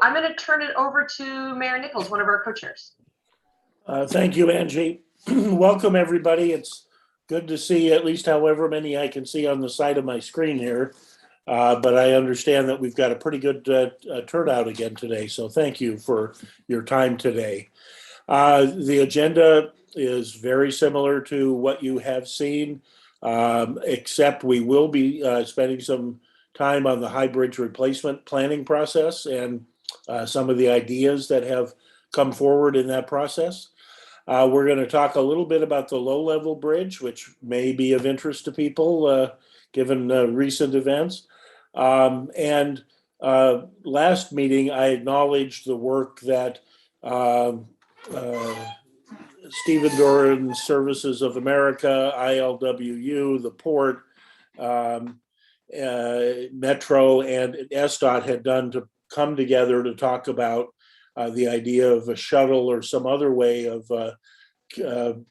I'm going to turn it over to Mayor Nichols, one of our co-chairs. Thank you, Angie. Welcome, everybody. It's good to see at least however many I can see on the side of my screen here. But I understand that we've got a pretty good turnout again today. So thank you for your time today. The agenda is very similar to what you have seen, except we will be spending some time on the high bridge replacement planning process and some of the ideas that have come forward in that process. We're going to talk a little bit about the low-level bridge, which may be of interest to people given recent events. And last meeting, I acknowledged the work that Stephen Doran Services of America, ILWU, the Port, Metro, and SDOT had done to come together to talk about the idea of a shuttle or some other way of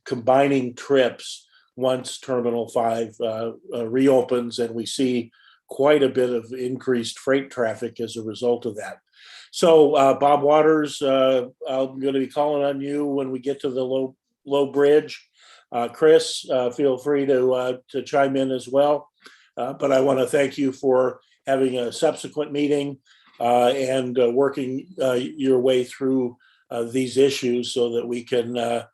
combining trips once Terminal 5 reopens, and we see quite a bit of increased freight traffic as a result of that. So Bob Waters, I'm going to be calling on you when we get to the low bridge. Chris, feel free to chime in as well. But I want to thank you for having a subsequent meeting and working your way through these issues so that we can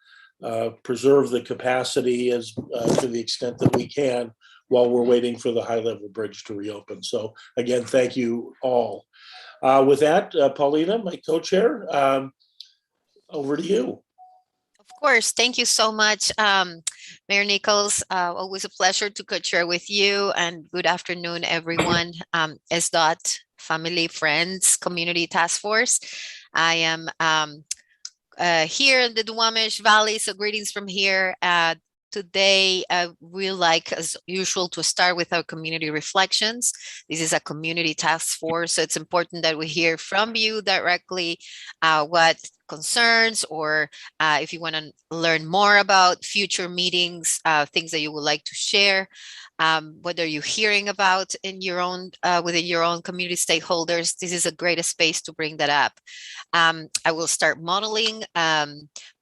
preserve the capacity as to the extent that we can while we're waiting for the high-level bridge to reopen. So again, thank you all. With that, Paulina, my co-chair, over to you. Of course. Thank you so much, Mayor Nichols. Always a pleasure to co-chair with you, and good afternoon, everyone. SDOT family, friends, community task force. I am here in the Duwamish Valley, so greetings from here. Today, we like, as usual, to start with our community reflections. This is a community task force, so it's important that we hear from you directly what concerns, or if you want to learn more about future meetings, things that you would like to share, what are you hearing about in your own within your own community stakeholders. This is a great space to bring that up. I will start modeling, but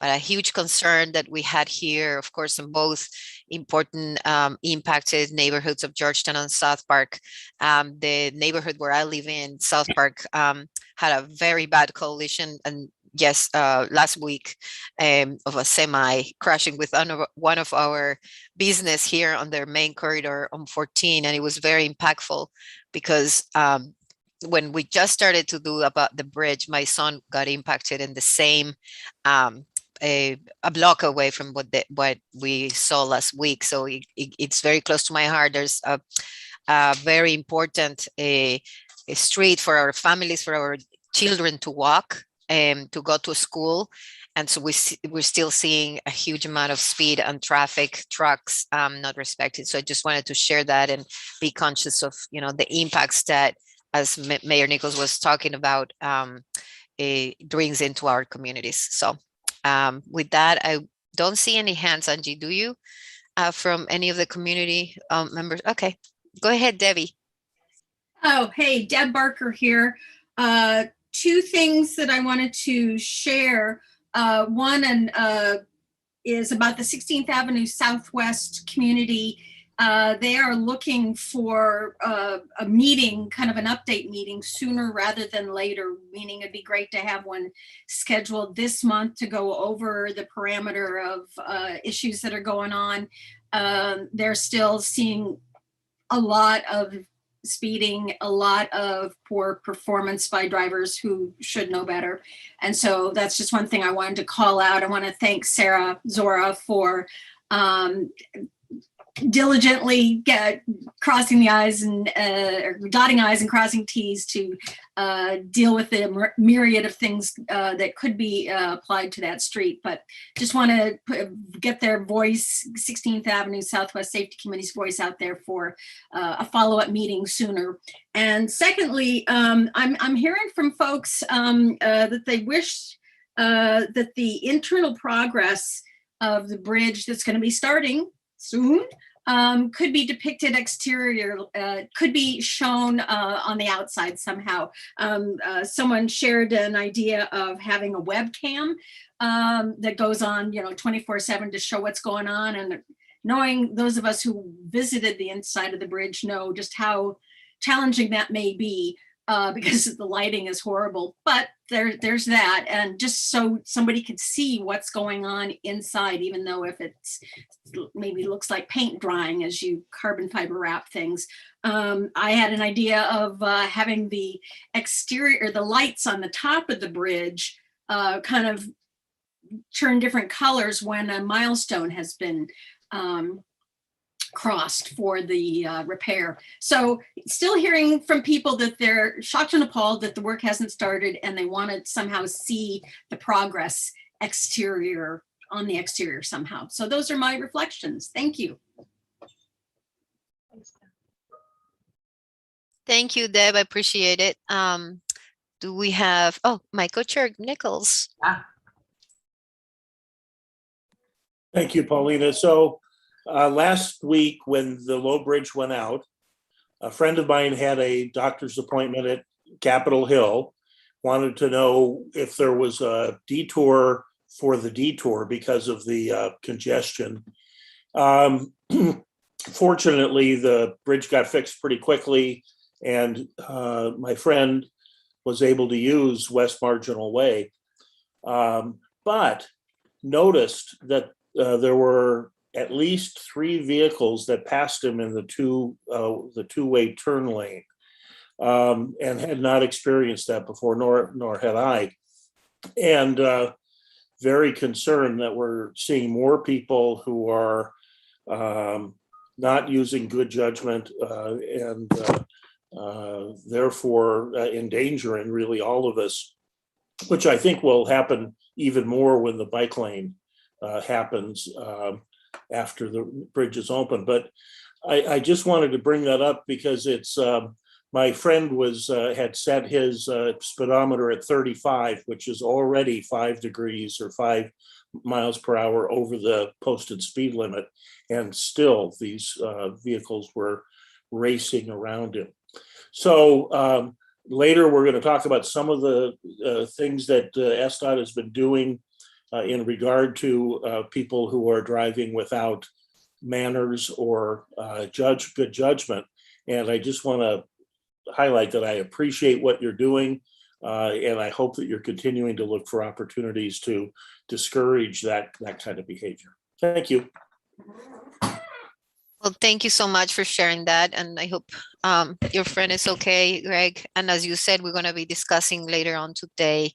a huge concern that we had here, of course, in both important impacted neighborhoods of Georgetown and South Park. The neighborhood where I live in, South Park, had a very bad collision, and yes, last week, of a semi crashing with one of our business here on their main corridor on 14, and it was very impactful because when we just started to do about the bridge, my son got impacted in the same a block away from what we saw last week. So it's very close to my heart. There's a very important a street for our families, for our children to walk and to go to school. And so we're still seeing a huge amount of speed and traffic, trucks not respected. So I just wanted to share that and be conscious of, the impacts that, as Mayor Nichols was talking about, it brings into our communities. So with that, I don't see any hands, Angie, do you, from any of the community members? Okay, go ahead, Debbie. Oh, hey, Deb Barker here. Two things that I wanted to share. One is about the 16th Avenue Southwest community. They are looking for a meeting, kind of an update meeting, sooner rather than later, meaning it'd be great to have one scheduled this month to go over the parameter of issues that are going on. They're still seeing a lot of speeding, a lot of poor performance by drivers who should know better. And so that's just one thing I wanted to call out. I want to thank Sarah Zora for diligently crossing the I's and dotting I's and crossing T's to deal with the myriad of things that could be applied to that street. But just want to get their voice, 16th Avenue Southwest Safety Committee's voice out there for a follow-up meeting sooner. And secondly, I'm hearing from folks that they wish that the internal progress of the bridge that's going to be starting soon could be depicted exterior, could be shown on the outside somehow. Someone shared an idea of having a webcam that goes on, 24/7 to show what's going on. And knowing those of us who visited the inside of the bridge know just how challenging that may be, because the lighting is horrible. But there's that, and just so somebody could see what's going on inside, even though if it's maybe looks like paint drying as you carbon fiber wrap things. I had an idea of having the exterior, the lights on the top of the bridge kind of turn different colors when a milestone has been crossed for the repair. So still hearing from people that they're shocked and appalled that the work hasn't started, and they want to somehow see the progress on the exterior somehow. So those are my reflections. Thank you. Thank you, Deb. I appreciate it. Do we have, my co-chair, Nichols. Thank you, Paulina. So last week when the low bridge went out, a friend of mine had a doctor's appointment at Capitol Hill, wanted to know if there was a detour for the detour because of the congestion. Fortunately, the bridge got fixed pretty quickly, and my friend was able to use West Marginal Way, but noticed that there were at least 3 vehicles that passed him in the two-way turn lane, and had not experienced that before, nor had I. And very concerned that we're seeing more people who are not using good judgment, and therefore endangering really all of us, which I think will happen even more when the bike lane happens after the bridge is open. But I just wanted to bring that up because it's my friend had set his speedometer at 35, which is already 5 degrees or 5 miles per hour over the posted speed limit, and still these vehicles were racing around him. So later we're going to talk about some of the things that SDOT has been doing in regard to people who are driving without manners or good judgment. And I just want to highlight that I appreciate what you're doing, and I hope that you're continuing to look for opportunities to discourage that kind of behavior. Thank you. Well, thank you so much for sharing that. And I hope your friend is okay, Greg. And as you said, we're going to be discussing later on today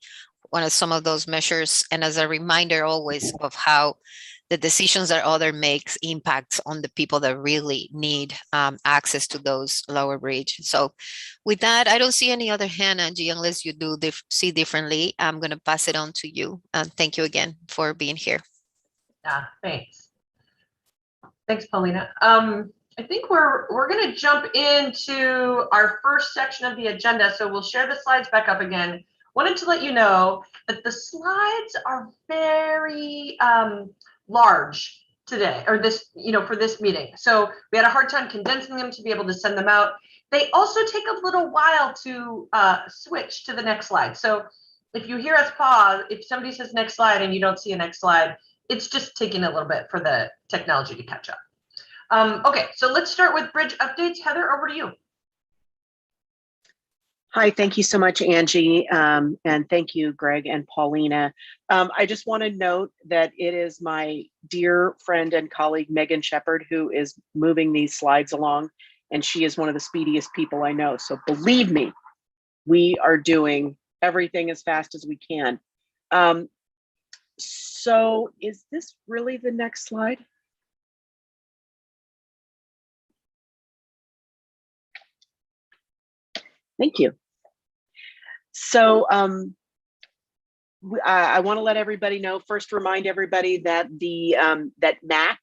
some of those measures. And as a reminder always of how the decisions that other makes impacts on the people that really need access to those lower bridge. So with that, I don't see any other hand, Angie, unless you do see differently. I'm going to pass it on to you. Thank you again for being here. Yeah, thanks. Thanks, Paulina. I think we're going to jump into our first section of the agenda. So we'll share the slides back up again. Wanted to let you know that the slides are very large today, or this, for this meeting. So we had a hard time condensing them to be able to send them out. They also take a little while to switch to the next slide. So if you hear us pause, if somebody says next slide and you don't see a next slide, it's just taking a little bit for the technology to catch up. Okay, so let's start with bridge updates. Heather, over to you. Hi, thank you so much, Angie, and thank you, Greg and Paulina. I just want to note that it is my dear friend and colleague, Megan Shepard, who is moving these slides along, and she is one of the speediest people I know. So believe me, we are doing everything as fast as we can. So is this really the next slide? Thank you. So I want to let everybody know, first remind everybody that the that MAC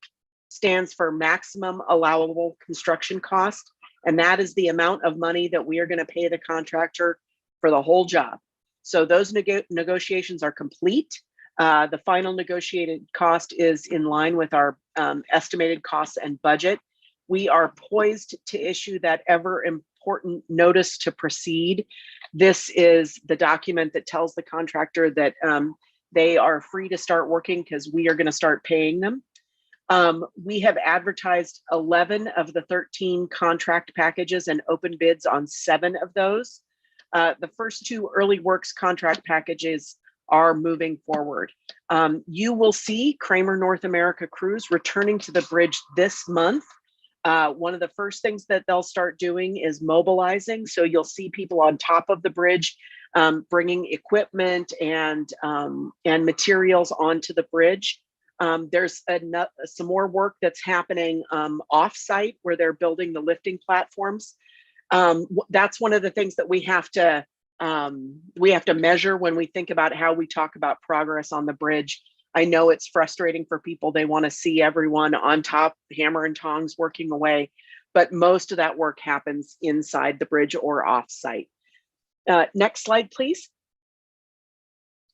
stands for maximum allowable construction cost, and that is the amount of money that we are going to pay the contractor for the whole job. So those negotiations are complete. The final negotiated cost is in line with our estimated costs and budget. we are poised to issue that ever important notice to proceed. This is the document that tells the contractor that they are free to start working because we are going to start paying them. We have advertised 11 of the 13 contract packages and open bids on 7 of those. The first 2 early works contract packages are moving forward. You will see Kramer North America crews returning to the bridge this month. One of the first things that they'll start doing is mobilizing. So you'll see people on top of the bridge bringing equipment and materials onto the bridge. There's some more work that's happening off-site where they're building the lifting platforms. That's one of the things that we have to measure when we think about how we talk about progress on the bridge. I know it's frustrating for people. They want to see everyone on top, hammer and tongs working away, but most of that work happens inside the bridge or off-site. Next slide, please.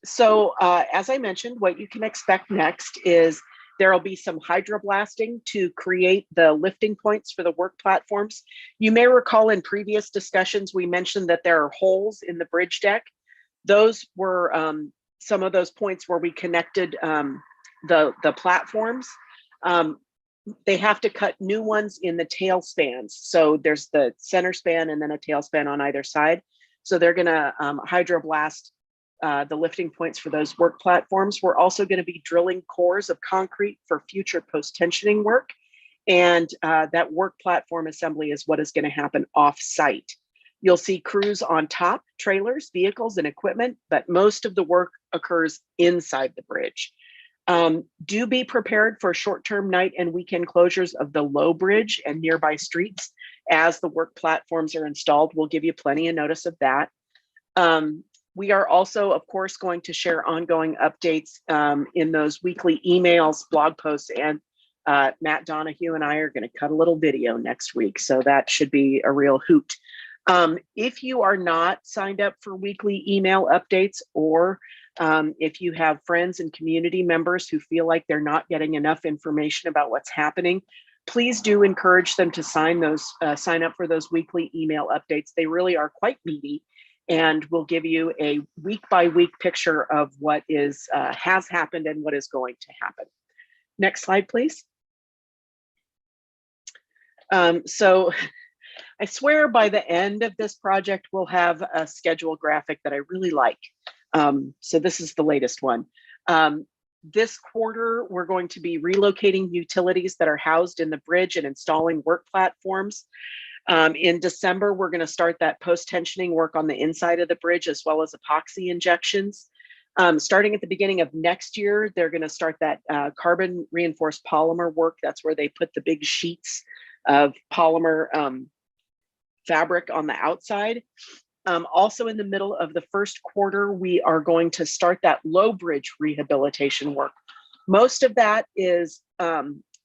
So as I mentioned, what you can expect next is there'll be some hydroblasting to create the lifting points for the work platforms. You may recall in previous discussions, we mentioned that there are holes in the bridge deck. Those were some of those points where we connected the platforms. They have to cut new ones in the tail spans. So there's the center span and then a tail span on either side. So they're gonna hydroblast the lifting points for those work platforms. We're also going to be drilling cores of concrete for future post-tensioning work. And that work platform assembly is what is going to happen off-site. You'll see crews on top, trailers, vehicles, and equipment, but most of the work occurs inside the bridge. Do be prepared for short-term night and weekend closures of the low bridge and nearby streets as the work platforms are installed. We'll give you plenty of notice of that. We are also, of course, going to share ongoing updates in those weekly emails, blog posts, and Matt Donahue and I are going to cut a little video next week. So that should be a real hoot. If you are not signed up for weekly email updates, or if you have friends and community members who feel like they're not getting enough information about what's happening, please do encourage them to sign up for those weekly email updates. They really are quite meaty, and we'll give you a week-by-week picture of what has happened and what is going to happen. Next slide, please. So I swear by the end of this project, we'll have a schedule graphic that I really like. So this is the latest one. This quarter, we're going to be relocating utilities that are housed in the bridge and installing work platforms. In December, we're going to start that post-tensioning work on the inside of the bridge, as well as epoxy injections. Starting at the beginning of next year, they're going to start that carbon reinforced polymer work. That's where they put the big sheets of polymer fabric on the outside. Also in the middle of the first quarter, we are going to start that low bridge rehabilitation work. Most of that is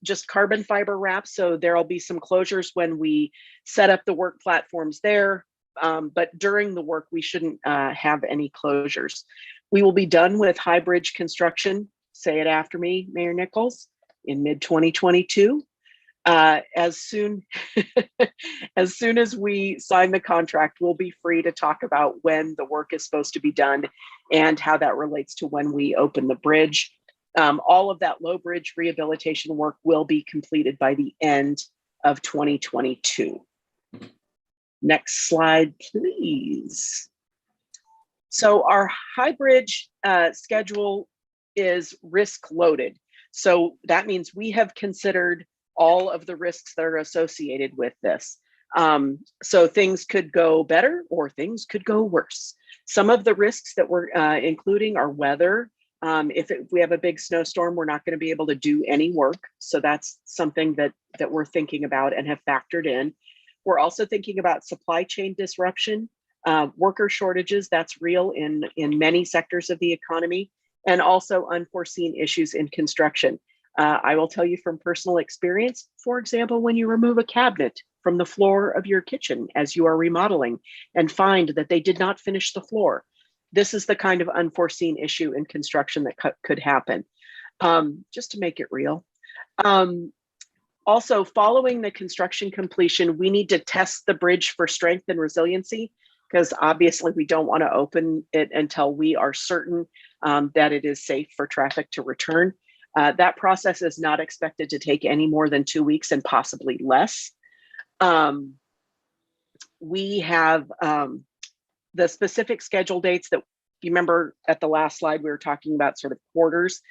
just carbon fiber wrap. So there'll be some closures when we set up the work platforms there. But during the work, we shouldn't have any closures. We will be done with high bridge construction, say it after me, Mayor Nichols, in mid-2022. As soon as we sign the contract, we'll be free to talk about when the work is supposed to be done and how that relates to when we open the bridge. All of that low bridge rehabilitation work will be completed by the end of 2022. Next slide, please. So our high bridge schedule is risk loaded. So that means we have considered all of the risks that are associated with this. So things could go better or things could go worse. Some of the risks that we're including are weather. If we have a big snowstorm, we're not going to be able to do any work. So that's something that we're thinking about and have factored in. We're also thinking about supply chain disruption, worker shortages. That's real in many sectors of the economy, and also unforeseen issues in construction. I will tell you from personal experience, for example, when you remove a cabinet from the floor of your kitchen as you are remodeling and find that they did not finish the floor. This is the kind of unforeseen issue in construction that could happen. Just to make it real. Also, following the construction completion, we need to test the bridge for strength and resiliency, because obviously we don't want to open it until we are certain that it is safe for traffic to return. That process is not expected to take any more than 2 weeks and possibly less. We have the specific schedule dates that you remember at the last slide, we were talking about sort of quarters.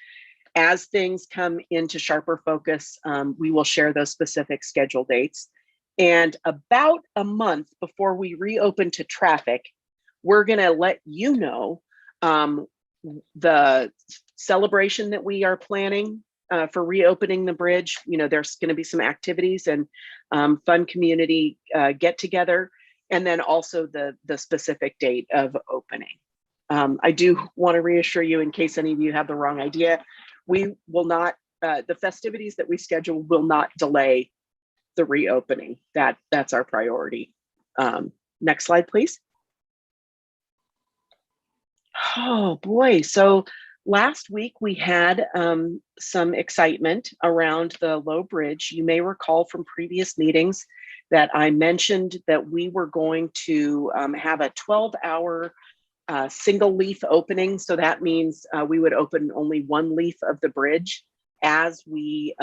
As things come into sharper focus, we will share those specific schedule dates. And about a month before we reopen to traffic, we're going to let you know the celebration that we are planning for reopening the bridge. You know, there's going to be some activities and fun community get together, and then also the specific date of opening. I do want to reassure you, in case any of you have the wrong idea, we will not, the festivities that we schedule will not delay the reopening. That's our priority. Next slide, please. Oh boy, so last week we had some excitement around the Low Bridge. You may recall from previous meetings that I mentioned that we were going to have a 12-hour single leaf opening. So that means we would open only one leaf of the bridge as we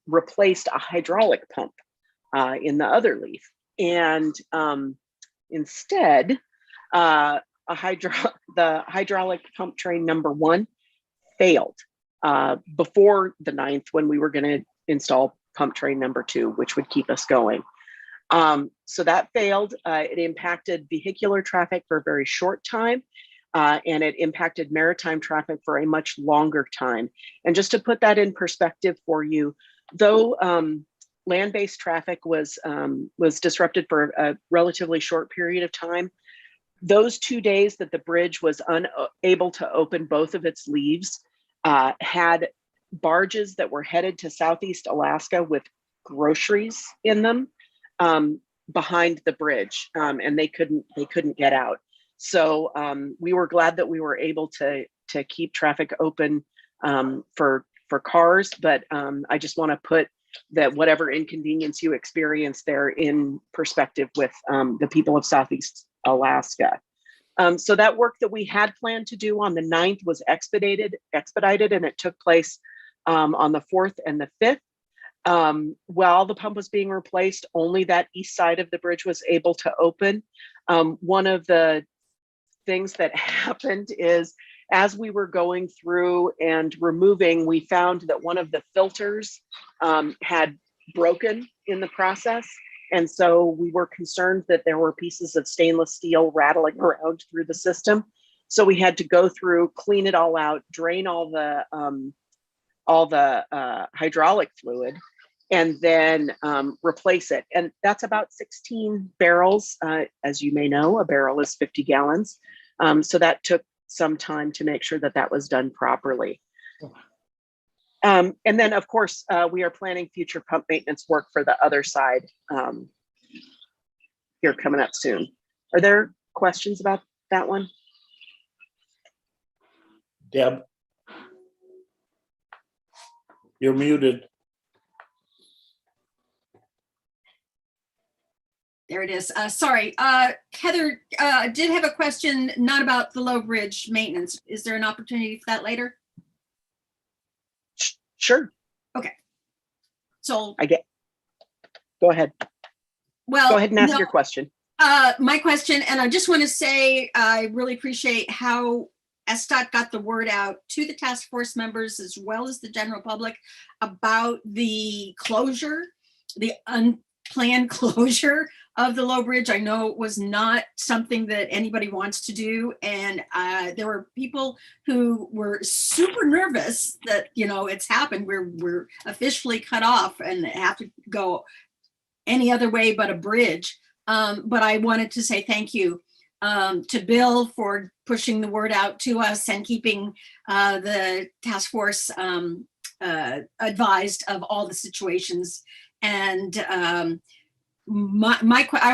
replaced a hydraulic pump in the other leaf. And instead, the hydraulic pump train number 1 failed before the 9th, when we were going to install pump train number 2, which would keep us going. So that failed. It impacted vehicular traffic for a very short time, and it impacted maritime traffic for a much longer time. And just to put that in perspective for you, though land-based traffic was disrupted for a relatively short period of time, those 2 days that the bridge was unable to open both of its leaves had barges that were headed to Southeast Alaska with groceries in them behind the bridge, and they couldn't get out. So we were glad that we were able to keep traffic open for cars, but I just want to put that whatever inconvenience you experience there in perspective with the people of Southeast Alaska. So that work that we had planned to do on the 9th was expedited, and it took place on the 4th and the 5th. While the pump was being replaced, only that east side of the bridge was able to open. One of the things that happened is, as we were going through and removing, we found that one of the filters had broken in the process. And so we were concerned that there were pieces of stainless steel rattling around through the system. So we had to go through, clean it all out, drain all the hydraulic fluid, and then replace it. And that's about 16 barrels. As you may know, a barrel is 50 gallons. So that took some time to make sure that that was done properly. And then, of course, we are planning future pump maintenance work for the other side here coming up soon. Are there questions about that one? Deb? You're muted. There it is. Sorry, Heather did have a question, not about the Low Bridge maintenance. Is there an opportunity for that later? Sure. Okay. So Go ahead. Well, Go ahead and ask no, your question. my question, and I just want to say, I really appreciate how SDOT got the word out to the task force members as well as the general public about the closure, the unplanned closure of the Low Bridge. I know it was not something that anybody wants to do. And there were people who were super nervous that, you know, it's happened. We're officially cut off and have to go any other way but a bridge. But I wanted to say thank you to Bill for pushing the word out to us and keeping the task force advised of all the situations. And I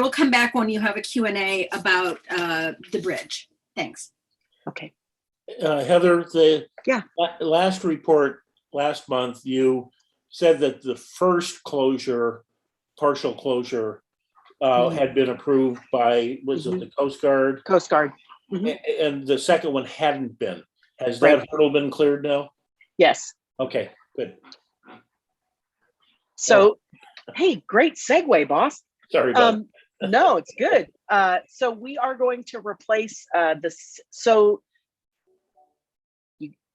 will come back when you have a Q&A about the bridge. Thanks. Okay. Heather, the Yeah. last report last month, you said that the first closure, partial closure, had been approved by, was it the Coast Guard? Coast Guard. Mhm. And the second one hadn't been. Has Right. that hurdle been cleared now? Yes. Okay, good. So, hey, great segue, boss. Sorry about it. No, it's good. So we are going to replace this. So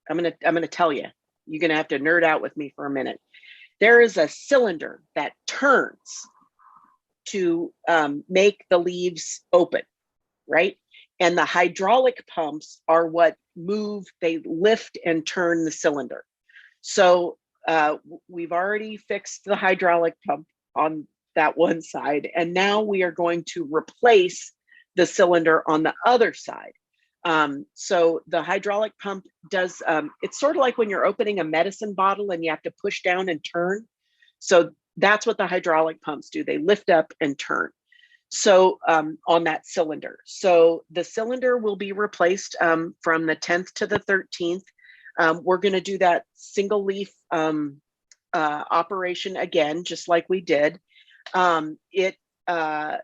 I'm gonna tell you, you're gonna have to nerd out with me for a minute. There is a cylinder that turns to make the leaves open, right? And the hydraulic pumps are what move, they lift and turn the cylinder. So we've already fixed the hydraulic pump on that one side, and now we are going to replace the cylinder on the other side. So the hydraulic pump does, it's sort of like when you're opening a medicine bottle and you have to push down and turn. So that's what the hydraulic pumps do. They lift up and turn. So on that cylinder. So the cylinder will be replaced from the 10th to the 13th. We're going to do that single leaf operation again, just like we did. We're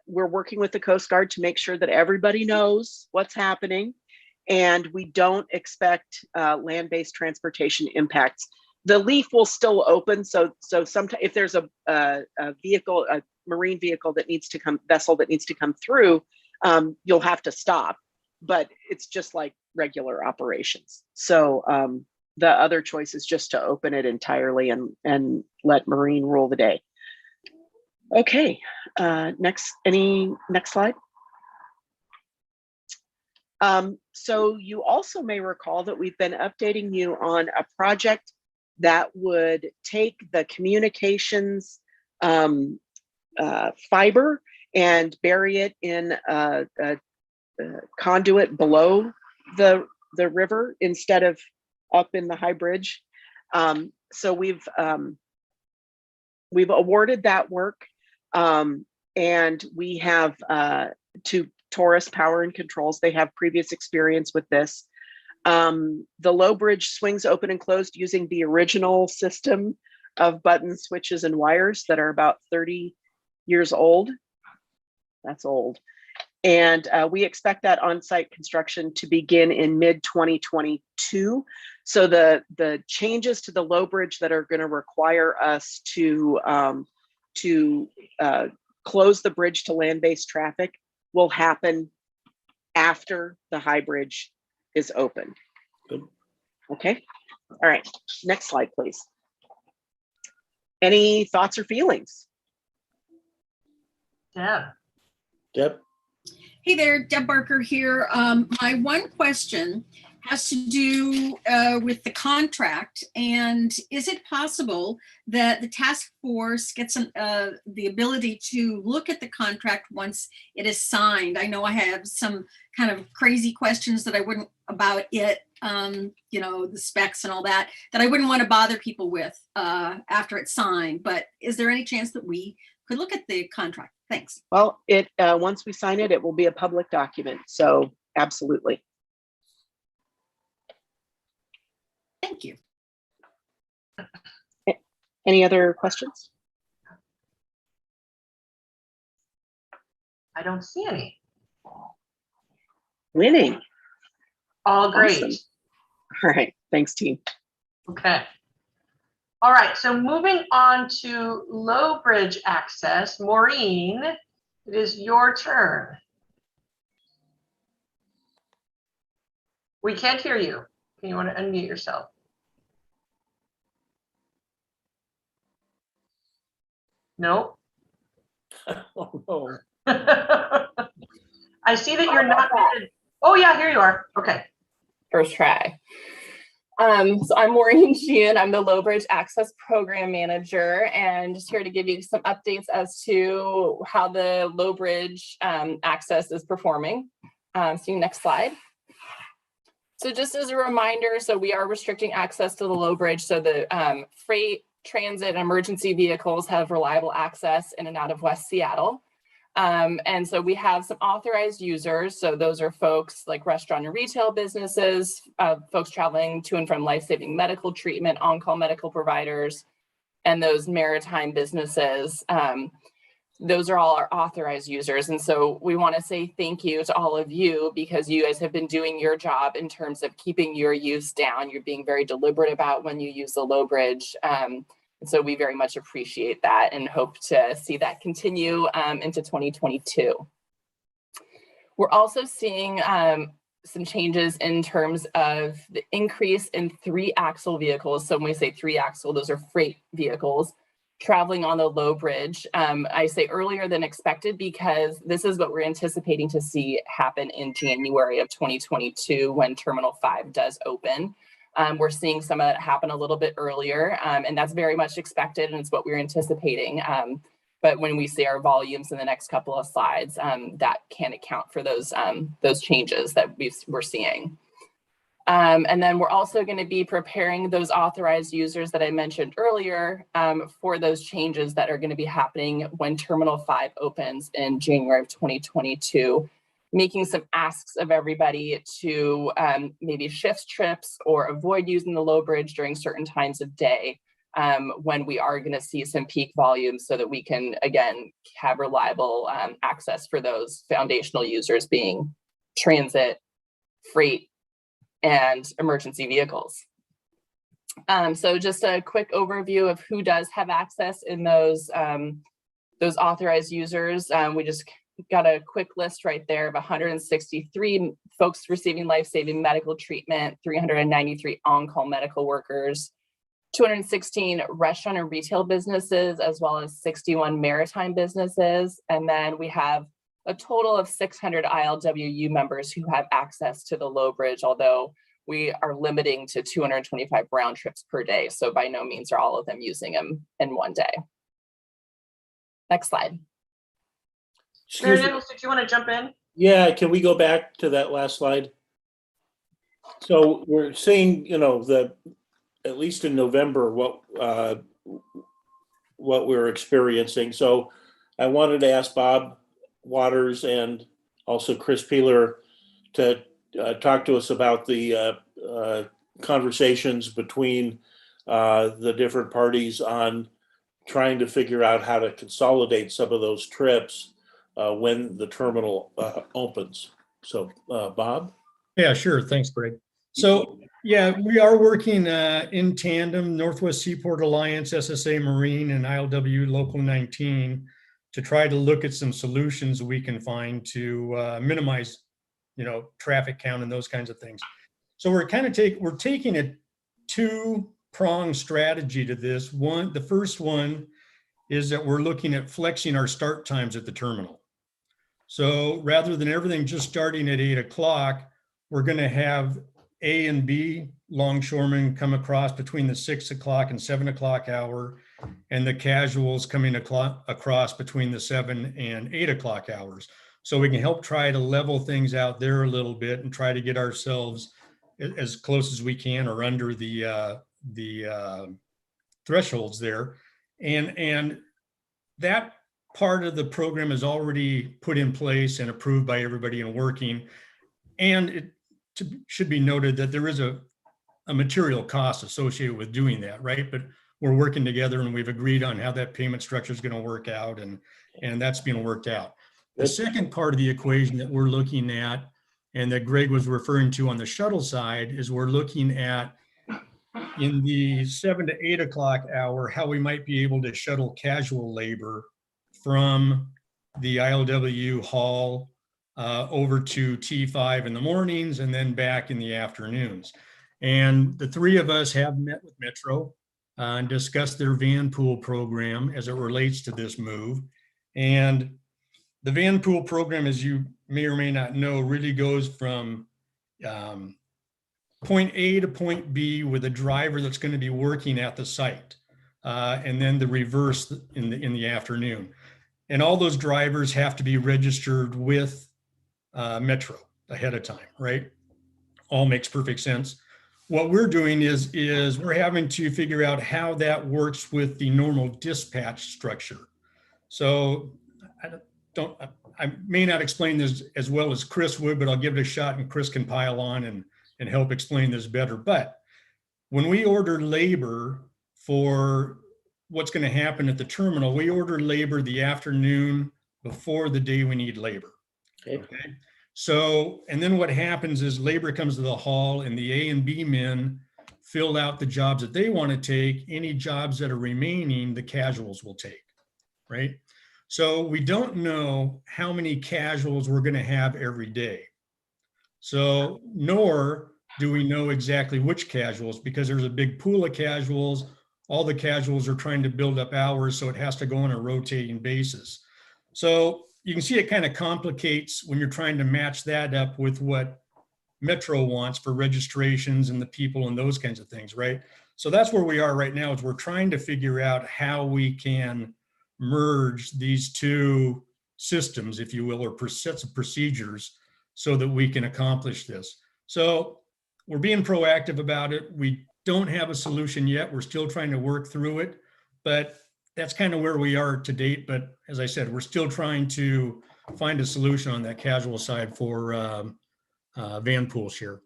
working with the Coast Guard to make sure that everybody knows what's happening, and we don't expect land-based transportation impacts. The leaf will still open, so sometimes if there's a vehicle, a marine vehicle that needs to come, vessel that needs to come through, you'll have to stop. But it's just like regular operations. So the other choice is just to open it entirely and let marine rule the day. Okay, next slide. So you also may recall that we've been updating you on a project that would take the communications fiber and bury it in a conduit below the river instead of up in the high bridge. So we've awarded that work, and we have to Taurus Power and Controls. They have previous experience with this. The low bridge swings open and closed using the original system of buttons, switches, and wires that are about 30 years old. That's old. And we expect that on-site construction to begin in mid-2022. So the changes to the low bridge that are going to require us to close the bridge to land-based traffic will happen after the high bridge is open. Good. Okay. All right. Next slide, please. Any thoughts or feelings? Yeah. Deb? Hey there, Deb Barker here. My one question has to do with the contract, and is it possible that the task force gets the ability to look at the contract once it is signed? I know I have some kind of crazy questions that I wouldn't about it, you know, the specs and all that I wouldn't want to bother people with after it's signed. But is there any chance that we could look at the contract? Thanks. Well, once we sign it, it will be a public document. So absolutely. Thank you. Any other questions? I don't see any. Winning. All great. Awesome. All right. Thanks, team. Okay. All right, so moving on to low bridge access. Maureen, it is your turn. We can't hear you. You want to unmute yourself? No. Oh, no. I see that you're not muted. Oh yeah, here you are. Okay. First try. So I'm Maureen Sheehan. I'm the Low Bridge Access Program Manager, and just here to give you some updates as to how the Low Bridge access is performing. See next slide. So just as a reminder, so we are restricting access to the Low Bridge. So the freight, transit, and emergency vehicles have reliable access in and out of West Seattle. And so we have some authorized users. So those are folks like restaurant and retail businesses, folks traveling to and from life-saving medical treatment, on-call medical providers, and those maritime businesses, those are all our authorized users. And so we want to say thank you to all of you, because you guys have been doing your job in terms of keeping your use down. You're being very deliberate about when you use the low bridge. And so we very much appreciate that and hope to see that continue into 2022. We're also seeing some changes in terms of the increase in 3-axle vehicles. So when we say 3-axle, those are freight vehicles traveling on the low bridge. I say earlier than expected because this is what we're anticipating to see happen in January of 2022 when Terminal 5 does open. We're seeing some of that happen a little bit earlier, and that's very much expected, and it's what we're anticipating. But when we see our volumes in the next couple of slides, that can account for those changes that we're seeing. And then we're also going to be preparing those authorized users that I mentioned earlier for those changes that are going to be happening when Terminal 5 opens in January of 2022, making some asks of everybody to maybe shift trips or avoid using the low bridge during certain times of day when we are going to see some peak volumes, so that we can, again, have reliable access for those foundational users being transit, freight, and emergency vehicles. So just a quick overview of who does have access in those authorized users. We just got a quick list right there of 163 folks receiving life-saving medical treatment, 393 on-call medical workers, 216 restaurant and retail businesses, as well as 61 maritime businesses. And then we have a total of 600 ILWU members who have access to the low bridge, although we are limiting to 225 round trips per day. So by no means are all of them using them in one day. Next slide. Mayor Nichols, did you want to jump in? Yeah, can we go back to that last slide? So we're seeing, at least in November, what we're experiencing. So I wanted to ask Bob Waters and also Chris Peeler to talk to us about the conversations between the different parties on trying to figure out how to consolidate some of those trips when the terminal opens. So Bob? Yeah, sure. Thanks, Greg. So yeah, we are working in tandem, Northwest Seaport Alliance, SSA Marine, and ILW Local 19 to try to look at some solutions we can find to minimize, traffic count and those kinds of things. So we're taking a two-pronged strategy to this. The first one is that we're looking at flexing our start times at the terminal. So rather than everything just starting at 8 o'clock, we're going to have A and B longshoremen come across between the 6 o'clock and 7 o'clock hour, and the casuals coming across between the 7 and 8 o'clock hours. So we can help try to level things out there a little bit and try to get ourselves as close as we can or under the thresholds there. And that part of the program is already put in place and approved by everybody and working. And it should be noted that there is a material cost associated with doing that, right? But we're working together and we've agreed on how that payment structure is going to work out, and that's being worked out. The second part of the equation that we're looking at, and that Greg was referring to on the shuttle side, is we're looking at in the 7 to 8 o'clock hour, how we might be able to shuttle casual labor from the ILWU hall over to T5 in the mornings and then back in the afternoons. And the three of us have met with Metro and discussed their van pool program as it relates to this move. And the van pool program, as you may or may not know, really goes from point A to point B with a driver that's going to be working at the site, and then the reverse in the afternoon. And all those drivers have to be registered with Metro ahead of time, right? All makes perfect sense. What we're doing is we're having to figure out how that works with the normal dispatch structure. So I may not explain this as well as Chris would, but I'll give it a shot and Chris can pile on and help explain this better. But when we order labor for what's going to happen at the terminal, we order labor the afternoon before the day we need labor. Okay. So, and then what happens is labor comes to the hall and the A and B men fill out the jobs that they want to take. Any jobs that are remaining, the casuals will take, right? So we don't know how many casuals we're going to have every day. So, nor do we know exactly which casuals, because there's a big pool of casuals. All the casuals are trying to build up hours, so it has to go on a rotating basis. So you can see it kind of complicates when you're trying to match that up with what Metro wants for registrations and the people and those kinds of things, right? So that's where we are right now, is we're trying to figure out how we can merge these two systems, if you will, or sets of procedures, so that we can accomplish this. So we're being proactive about it. We don't have a solution yet. We're still trying to work through it, but that's kind of where we are to date. But as I said, we're still trying to find a solution on that casual side for van pool share.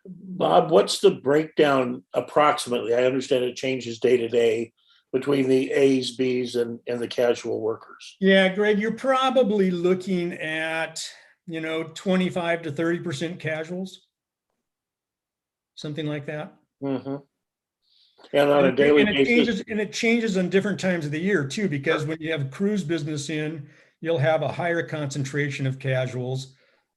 Bob, what's the breakdown approximately? I understand it changes day to day between the A's, B's, and the casual workers. Yeah, Greg, you're probably looking at, 25 to 30% casuals, something like that. Mm-hmm. And on a daily basis. It changes on different times of the year too, because when you have cruise business in, you'll have a higher concentration of casuals,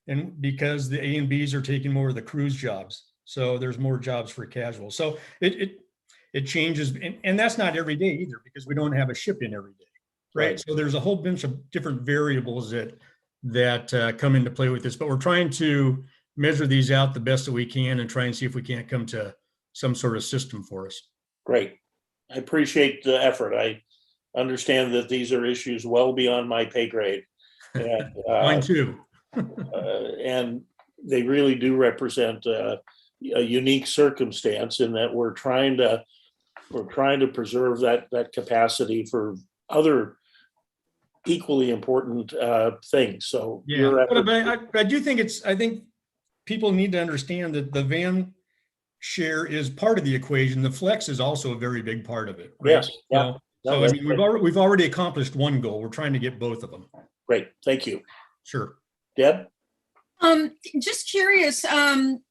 and because the A and B's are taking more of the cruise jobs, so there's more jobs for casuals. So it changes, and that's not every day either, because we don't have a ship in every day, right? So there's a whole bunch of different variables that come into play with this, but we're trying to measure these out the best that we can and try and see if we can't come to some sort of system for us. Great. I appreciate the effort. I understand that these are issues well beyond my pay grade. And, Mine too. And they really do represent a unique circumstance in that we're trying to preserve that capacity for other equally important things. So yeah, but I do think I think people need to understand that the van share is part of the equation. The flex is also a very big part of it. Right? Yes. Yeah. So I mean, we've already accomplished one goal. We're trying to get both of them. Great. Thank you. Sure. Deb? Just curious, and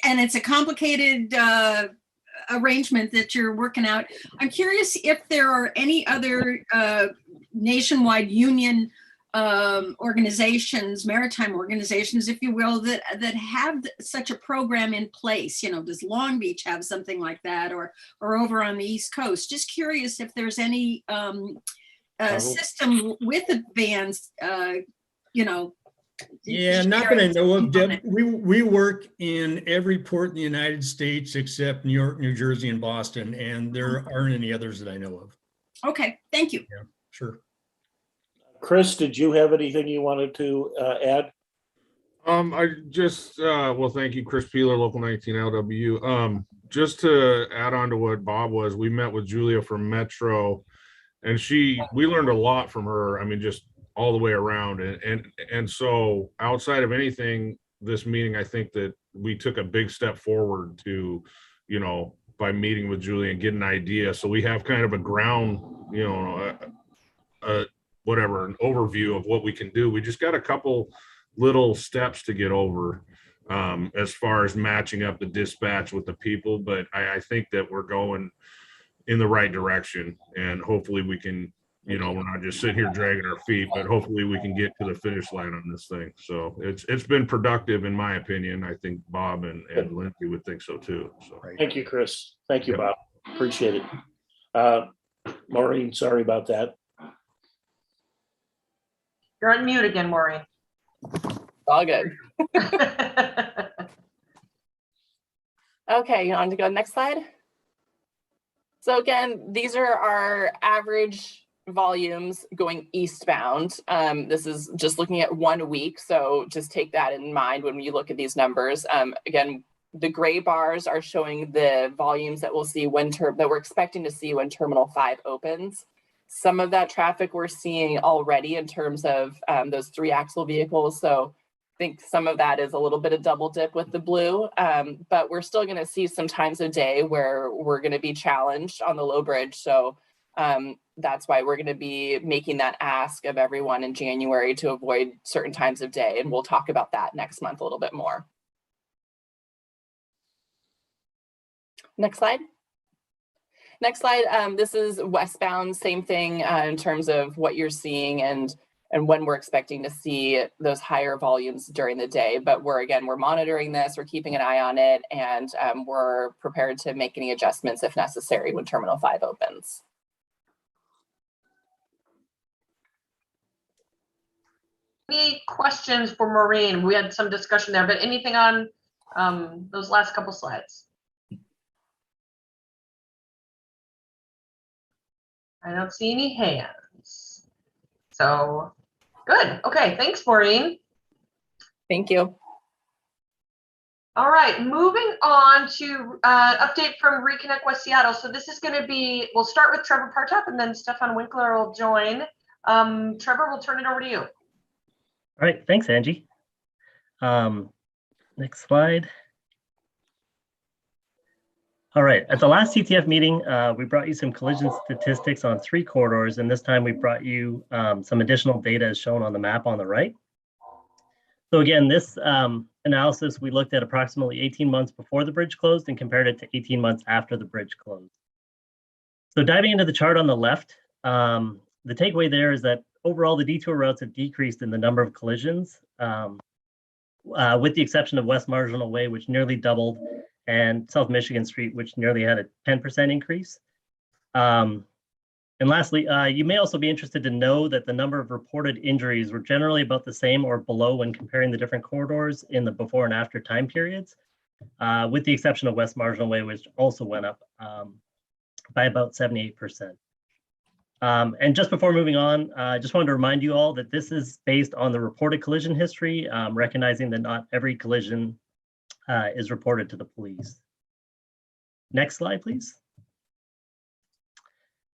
it's a complicated arrangement that you're working out. I'm curious if there are any other nationwide union organizations, maritime organizations, if you will, that have such a program in place. Does Long Beach have something like that, or over on the East Coast? Just curious if there's any system with the vans, Yeah, not that I know of, Deb. We work in every port in the United States except New York, New Jersey, and Boston, and there aren't any others that I know of. Okay, thank you. Yeah, sure. Chris, did you have anything you wanted to add? I just well, thank you, Chris Peeler, Local 19 LW. Just to add on to what Bob was, we met with Julia from Metro, and we learned a lot from her. I mean, just all the way around, and so outside of anything, this meeting, I think that we took a big step forward to, by meeting with Julia and get an idea. So we have kind of a ground, an overview of what we can do. We just got a couple little steps to get over as far as matching up the dispatch with the people, but I think that we're going in the right direction, and hopefully we can, we're not just sitting here dragging our feet, but hopefully we can get to the finish line on this thing. So it's been productive in my opinion. I think Bob and Lindsay would think so too. So Thank you, Chris. Thank you, Bob. Appreciate it. Maureen, sorry about that. You're on mute again, Maureen. All good. Okay, on to go next slide. So again, these are our average volumes going eastbound. This is just looking at 1 week, so just take that in mind when you look at these numbers. Again, the gray bars are showing the volumes that we'll see that we're expecting to see when Terminal 5 opens. Some of that traffic we're seeing already in terms of those 3-axle vehicles. So think some of that is a little bit of double dip with the blue, but we're still going to see some times of day where we're going to be challenged on the low bridge. So that's why we're going to be making that ask of everyone in January to avoid certain times of day. And we'll talk about that next month a little bit more. Next slide. Next slide. This is westbound, same thing in terms of what you're seeing and when we're expecting to see those higher volumes during the day. But we're monitoring this, we're keeping an eye on it, and we're prepared to make any adjustments if necessary when Terminal 5 opens. Any questions for Maureen? We had some discussion there, but anything on those last couple slides? I don't see any hands. So good. Okay, thanks, Maureen. Thank you. All right, moving on to update from Reconnect West Seattle. So this is going to be, we'll start with Trevor Partap and then Stefan Winkler will join. Trevor, we'll turn it over to you. All right, thanks, Angie. Next slide. All right, at the last CTF meeting, we brought you some collision statistics on 3 corridors, and this time we brought you some additional data as shown on the map on the right. So again, this analysis, we looked at approximately 18 months before the bridge closed and compared it to 18 months after the bridge closed. So diving into the chart on the left, the takeaway there is that overall the detour routes have decreased in the number of collisions, with the exception of West Marginal Way, which nearly doubled, and South Michigan Street, which nearly had a 10% increase. And lastly, you may also be interested to know that the number of reported injuries were generally about the same or below when comparing the different corridors in the before and after time periods, with the exception of West Marginal Way, which also went up by about 78%. And just before moving on, I just wanted to remind you all that this is based on the reported collision history, recognizing that not every collision is reported to the police. Next slide, please.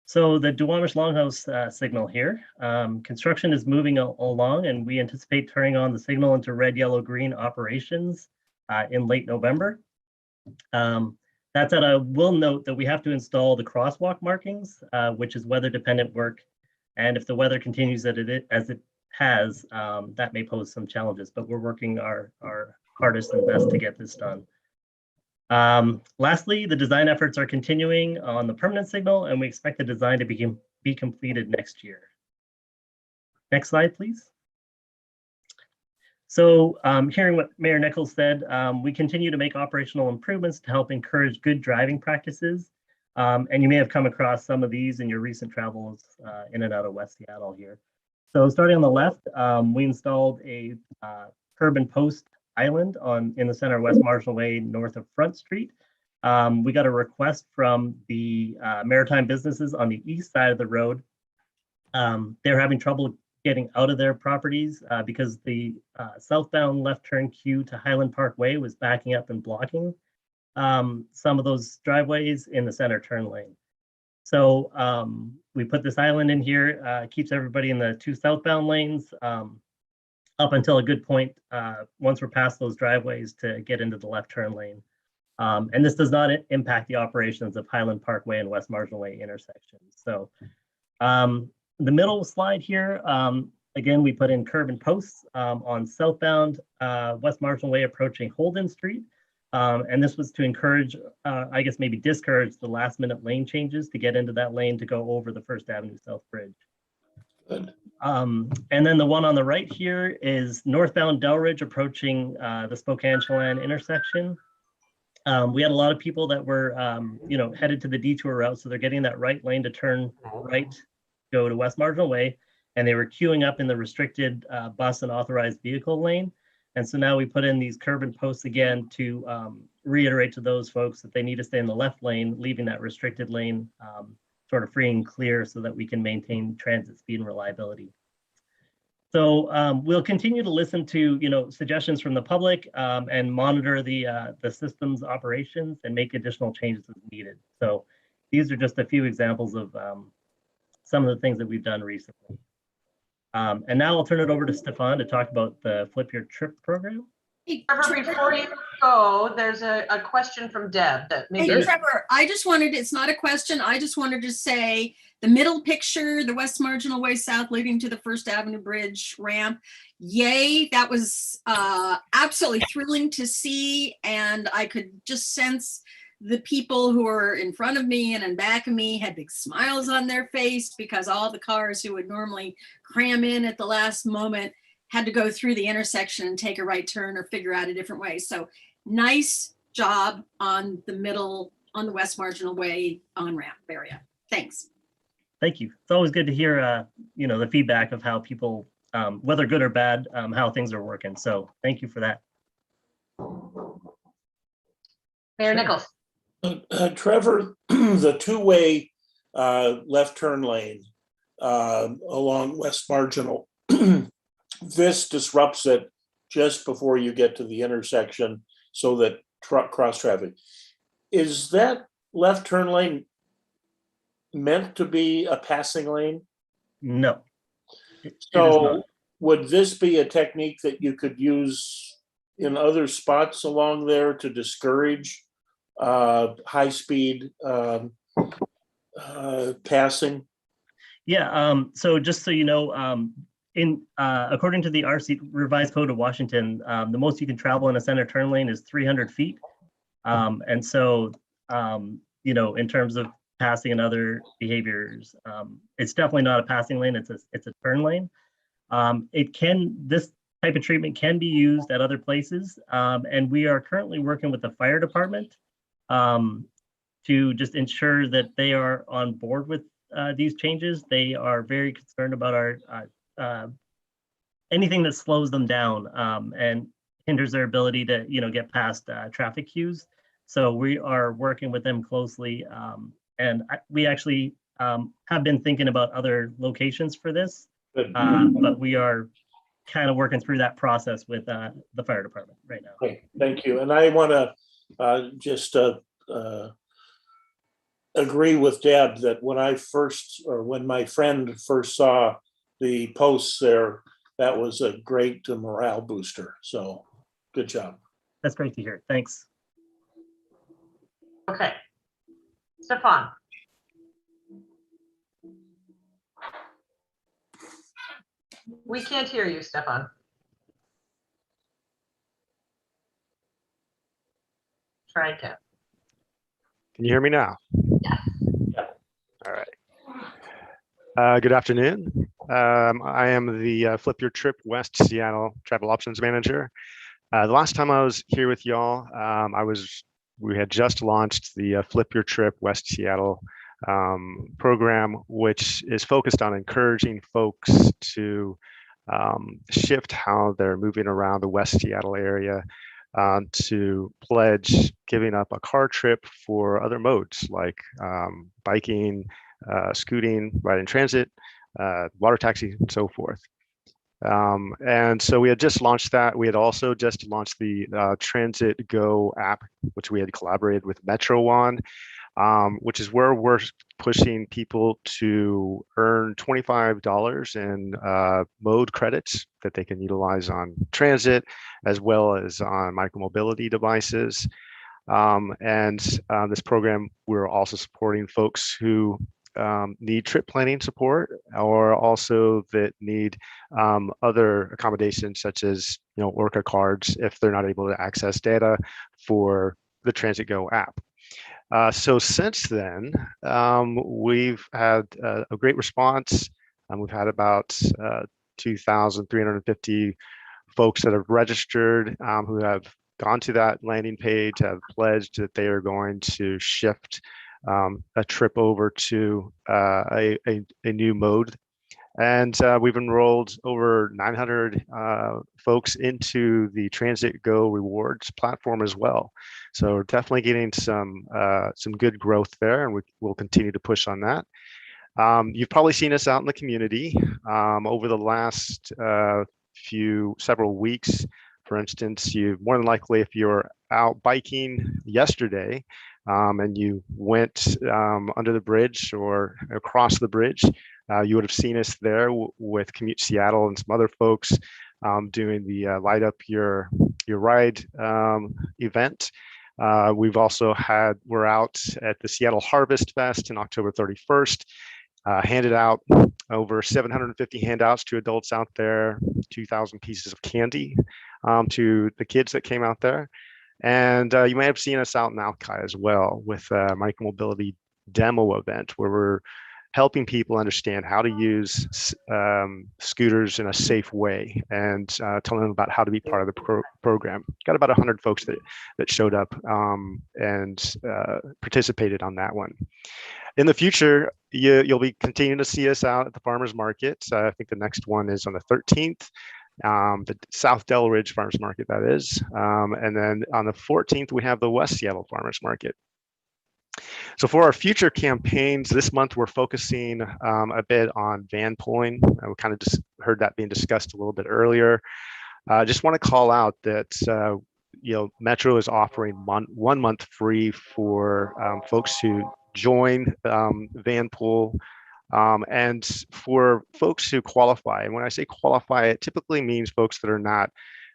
So the Duwamish Longhouse signal here, construction is moving along, and we anticipate turning on the signal into red, yellow, green operations in late November. That said, I will note that we have to install the crosswalk markings, which is weather dependent work. And if the weather continues as it has, that may pose some challenges, but we're working our hardest and best to get this done. Lastly, the design efforts are continuing on the permanent signal, and we expect the design to be completed next year. Next slide, please. So hearing what Mayor Nichols said, we continue to make operational improvements to help encourage good driving practices. And you may have come across some of these in your recent travels in and out of West Seattle here. So starting on the left, we installed a curb and post island in the center of West Marginal Way north of Front Street. We got a request from the maritime businesses on the east side of the road. They're having trouble getting out of their properties because the southbound left turn queue to Highland Park Way was backing up and blocking some of those driveways in the center turn lane. So we put this island in here, keeps everybody in the 2 southbound lanes up until a good point once we're past those driveways to get into the left turn lane. And this does not impact the operations of Highland Park Way and West Marginal Way intersections. So the middle slide here, again, we put in curb and posts on southbound West Marginal Way approaching Holden Street. And this was to encourage, I guess maybe discourage the last minute lane changes to get into that lane to go over the First Avenue South Bridge. Good. And then the one on the right here is northbound Delridge approaching the Spokane Chelan intersection. We had a lot of people that were, headed to the detour route, so they're getting that right lane to turn right, go to West Marginal Way, and they were queuing up in the restricted bus and authorized vehicle lane. And so now we put in these curb and posts again to reiterate to those folks that they need to stay in the left lane, leaving that restricted lane sort of free and clear so that we can maintain transit speed and reliability. So we'll continue to listen to suggestions from the public and monitor the system's operations and make additional changes as needed. So these are just a few examples of some of the things that we've done recently. And now I'll turn it over to Stefan to talk about the Flip Your Trip program. Hey, Trevor, before you go, there's a question from Deb that maybe. Hey, Trevor, I just wanted, it's not a question. I just wanted to say the middle picture, the West Marginal Way South leading to the First Avenue Bridge ramp. Yay, that was absolutely thrilling to see. And I could just sense the people who were in front of me and in back of me had big smiles on their face because all the cars who would normally cram in at the last moment had to go through the intersection and take a right turn or figure out a different way. So nice job on the middle, on the West Marginal Way on-ramp area. Thanks. Thank you. It's always good to hear, the feedback of how people, whether good or bad, how things are working. So thank you for that. Mayor Nichols. Trevor, the two-way left turn lane along West Marginal, this disrupts it just before you get to the intersection so that cross traffic. Is that left turn lane meant to be a passing lane? No. So would this be a technique that you could use in other spots along there to discourage high speed passing? Yeah, so just so you know, according to the RC Revised Code of Washington, the most you can travel in a center turn lane is 300 feet. And so, in terms of passing and other behaviors, it's definitely not a passing lane, it's a turn lane. This type of treatment can be used at other places. And we are currently working with the fire department to just ensure that they are on board with these changes. They are very concerned about our anything that slows them down and hinders their ability to get past traffic queues. So we are working with them closely, and we actually have been thinking about other locations for this, but we are kind of working through that process with the fire department right now. Okay, thank you. And I want to just agree with Deb that when my friend first saw the posts there, that was a great morale booster. So good job. That's great to hear. Thanks. Okay. Stefan. We can't hear you, Stefan. Try again. Can you hear me now? Yes. All right. Good afternoon. I am the Flip Your Trip West Seattle Travel Options Manager. The last time I was here with y'all, we had just launched the Flip Your Trip West Seattle program, which is focused on encouraging folks to shift how they're moving around the West Seattle area to pledge giving up a car trip for other modes like biking, scooting, riding transit, water taxi, and so forth. And so we had just launched that. We had also just launched the Transit Go app, which we had collaborated with Metro on, which is where we're pushing people to earn $25 in mode credits that they can utilize on transit as well as on micromobility devices. And this program, we're also supporting folks who need trip planning support or also that need other accommodations such as Orca cards if they're not able to access data for the Transit Go app. So since then, we've had a great response. We've had about 2,350 folks that have registered who have gone to that landing page, have pledged that they are going to shift a trip over to a new mode. And we've enrolled over 900 folks into the Transit Go rewards platform as well. So we're definitely getting some good growth there, and we'll continue to push on that. You've probably seen us out in the community over the last several weeks. For instance, you more than likely, if you're out biking yesterday and you went under the bridge or across the bridge, You would have seen us there with Commute Seattle and some other folks doing the Light Up Your Ride event. We've also we're out at the Seattle Harvest Fest on October 31st, handed out over 750 handouts to adults out there, 2,000 pieces of candy to the kids that came out there. And you may have seen us out in Alki as well with a micromobility demo event where we're helping people understand how to use scooters in a safe way and telling them about how to be part of the program. Got about 100 folks that showed up and participated on that one. In the future, you'll be continuing to see us out at the farmers market. I think the next one is on the 13th. The South Del Ridge Farmers Market, that is. And then on the 14th, we have the West Seattle Farmers Market. So for our future campaigns this month, we're focusing a bit on van pulling. We kind of just heard that being discussed a little bit earlier. I just want to call out that Metro is offering 1 month free for folks who join van pool. And for folks who qualify, and when I say qualify, it typically means folks that are not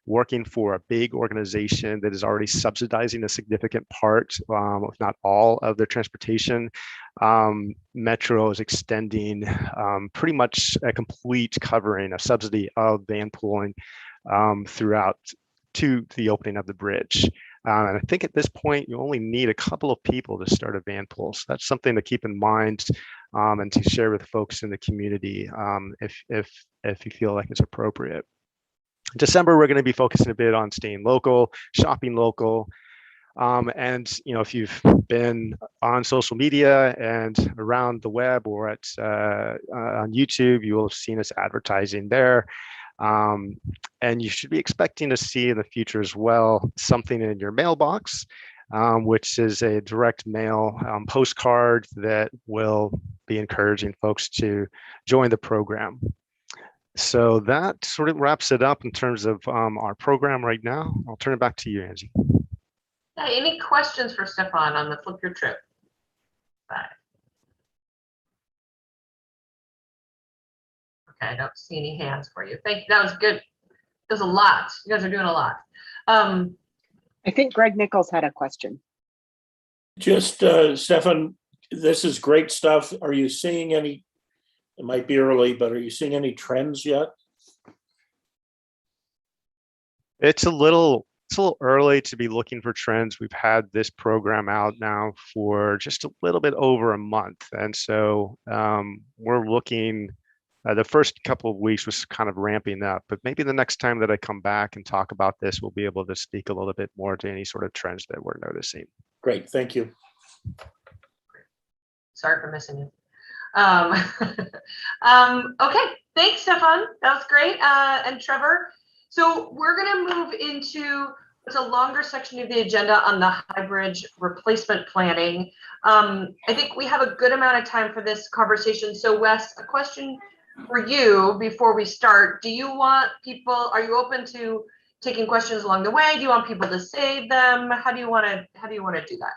working for a big organization that is already subsidizing a significant part, if not all, of their transportation. Metro is extending pretty much a complete covering, a subsidy of van pooling throughout to the opening of the bridge. And I think at this point, you only need a couple of people to start a van pool. So that's something to keep in mind and to share with folks in the community if you feel like it's appropriate. December, we're going to be focusing a bit on staying local, shopping local. And if you've been on social media and around the web or on YouTube, you will have seen us advertising there. And you should be expecting to see in the future as well something in your mailbox, which is a direct mail postcard that will be encouraging folks to join the program. So that sort of wraps it up in terms of our program right now. I'll turn it back to you, Angie. Yeah, any questions for Stefan on the Flip Your Trip? Bye. Okay, I don't see any hands for you. Thank you. That was good. There's a lot. You guys are doing a lot. I think Greg Nichols had a question. Just, Stefan, this is great stuff. Are you seeing any, it might be early, but are you seeing any trends yet? It's a little early to be looking for trends. We've had this program out now for just a little bit over a month. And so we're looking, the first couple of weeks was kind of ramping up, but maybe the next time that I come back and talk about this, we'll be able to speak a little bit more to any sort of trends that we're noticing. Great, thank you. Sorry for missing you. Okay, thanks, Stefan. That was great. And Trevor. So we're going to move into what's a longer section of the agenda on the high bridge replacement planning. I think we have a good amount of time for this conversation. So Wes, a question for you before we start. Do you want people, are you open to taking questions along the way? Do you want people to save them? How do you want to do that?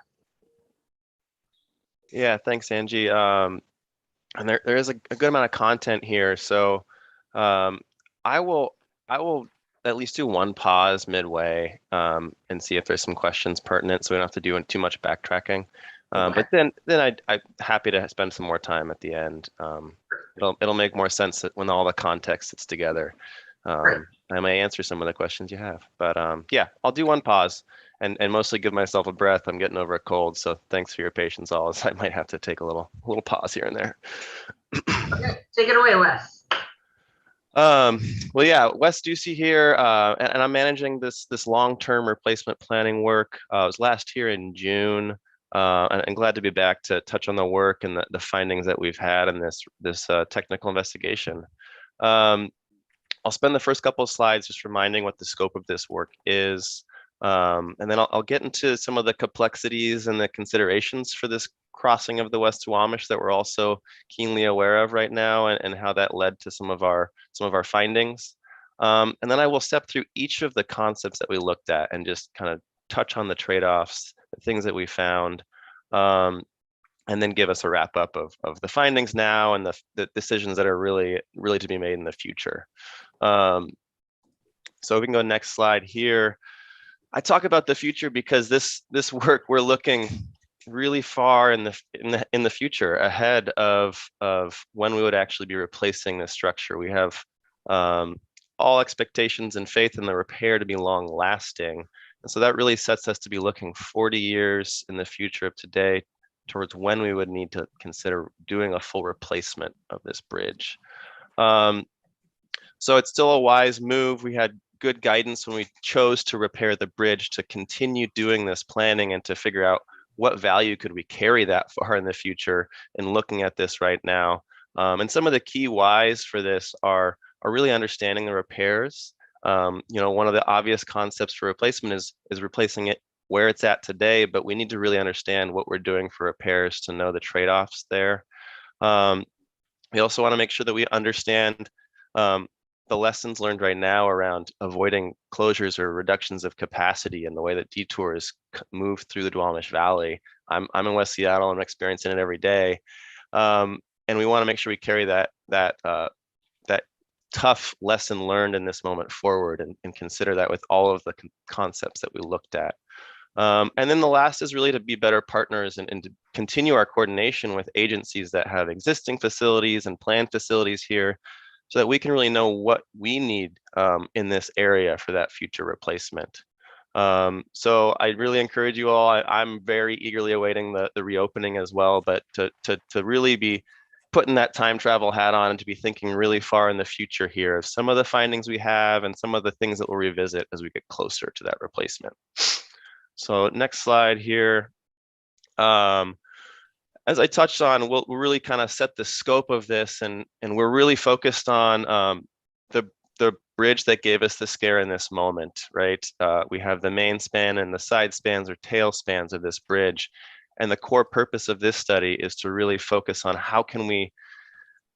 Yeah, thanks, Angie. And there is a good amount of content here. So I will at least do one pause midway and see if there's some questions pertinent, so we don't have to do too much backtracking. But then I'm happy to spend some more time at the end. It'll make more sense that when all the context sits together. I may answer some of the questions you have, but yeah, I'll do one pause and mostly give myself a breath. I'm getting over a cold, so thanks for your patience, all. I might have to take a little pause here and there. Okay, take it away, Wes. Well, yeah, Wes Ducey here, and I'm managing this long-term replacement planning work. I was last here in June, and glad to be back to touch on the work and the findings that we've had in this technical investigation. I'll spend the first couple of slides just reminding what the scope of this work is, and then I'll get into some of the complexities and the considerations for this crossing of the West Squamish that we're also keenly aware of right now, and how that led to some of our findings. And then I will step through each of the concepts that we looked at and just kind of touch on the trade-offs, the things that we found. and then give us a wrap up of the findings now and the decisions that are really to be made in the future. So we can go next slide here. I talk about the future because this work, we're looking really far in the future, ahead of when we would actually be replacing this structure. We have all expectations and faith in the repair to be long lasting. And so that really sets us to be looking 40 years in the future of today towards when we would need to consider doing a full replacement of this bridge. So it's still a wise move. We had good guidance when we chose to repair the bridge to continue doing this planning and to figure out what value could we carry that far in the future and looking at this right now. And some of the key whys for this are really understanding the repairs. You know, one of the obvious concepts for replacement is replacing it where it's at today, but we need to really understand what we're doing for repairs to know the trade-offs there. We also want to make sure that we understand the lessons learned right now around avoiding closures or reductions of capacity and the way that detours move through the Duwamish Valley. I'm in West Seattle. I'm experiencing it every day, and we want to make sure we carry that tough lesson learned in this moment forward and consider that with all of the concepts that we looked at. And then the last is really to be better partners and to continue our coordination with agencies that have existing facilities and planned facilities here, so that we can really know what we need in this area for that future replacement. So I really encourage you all. I'm very eagerly awaiting the reopening as well, but to really be putting that time travel hat on and to be thinking really far in the future here of some of the findings we have and some of the things that we'll revisit as we get closer to that replacement. So next slide here. As I touched on, we'll really kind of set the scope of this, and we're really focused on the bridge that gave us the scare in this moment, right? We have the main span and the side spans or tail spans of this bridge. And the core purpose of this study is to really focus on how can we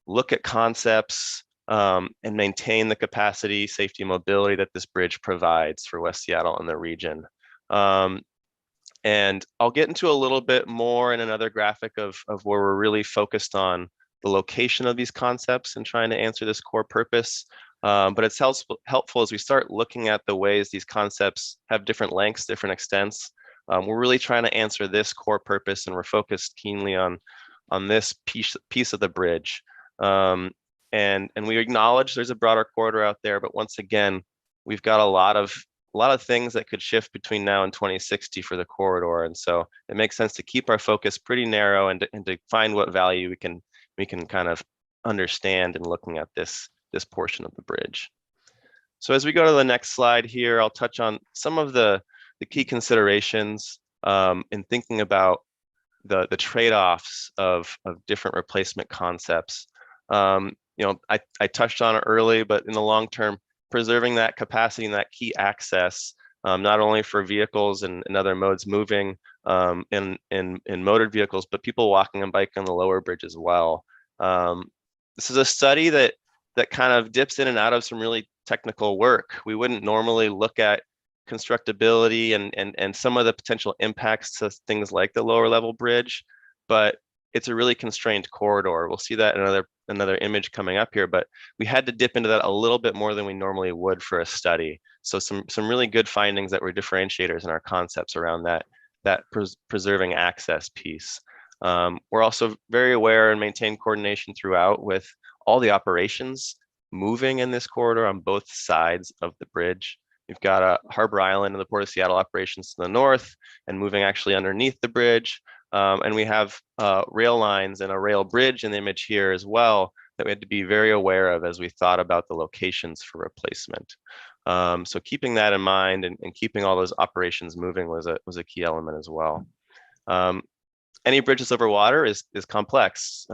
look at concepts and maintain the capacity, safety, and mobility that this bridge provides for West Seattle and the region. And I'll get into a little bit more in another graphic of where we're really focused on the location of these concepts and trying to answer this core purpose. But it's helpful as we start looking at the ways these concepts have different lengths, different extents. We're really trying to answer this core purpose, and we're focused keenly on this piece of the bridge. And we acknowledge there's a broader corridor out there, but once again, we've got a lot of things that could shift between now and 2060 for the corridor, and so it makes sense to keep our focus pretty narrow and to find what value we can kind of understand in looking at this portion of the bridge. So as we go to the next slide here, I'll touch on some of the key considerations in thinking about the trade-offs of different replacement concepts. You know, I touched on it early, but in the long term, preserving that capacity and that key access, not only for vehicles and other modes moving in motored vehicles, but people walking and biking on the lower bridge as well. This is a study that kind of dips in and out of some really technical work. We wouldn't normally look at constructability and some of the potential impacts to things like the lower level bridge, but it's a really constrained corridor. We'll see that in another image coming up here, but we had to dip into that a little bit more than we normally would for a study. So some really good findings that were differentiators in our concepts around that preserving access piece. We're also very aware and maintain coordination throughout with all the operations moving in this corridor on both sides of the bridge. We've got a Harbor Island and the Port of Seattle operations to the north and moving actually underneath the bridge. And we have rail lines and a rail bridge in the image here as well that we had to be very aware of as we thought about the locations for replacement. So keeping that in mind and keeping all those operations moving was a key element as well. Any bridges over water is complex.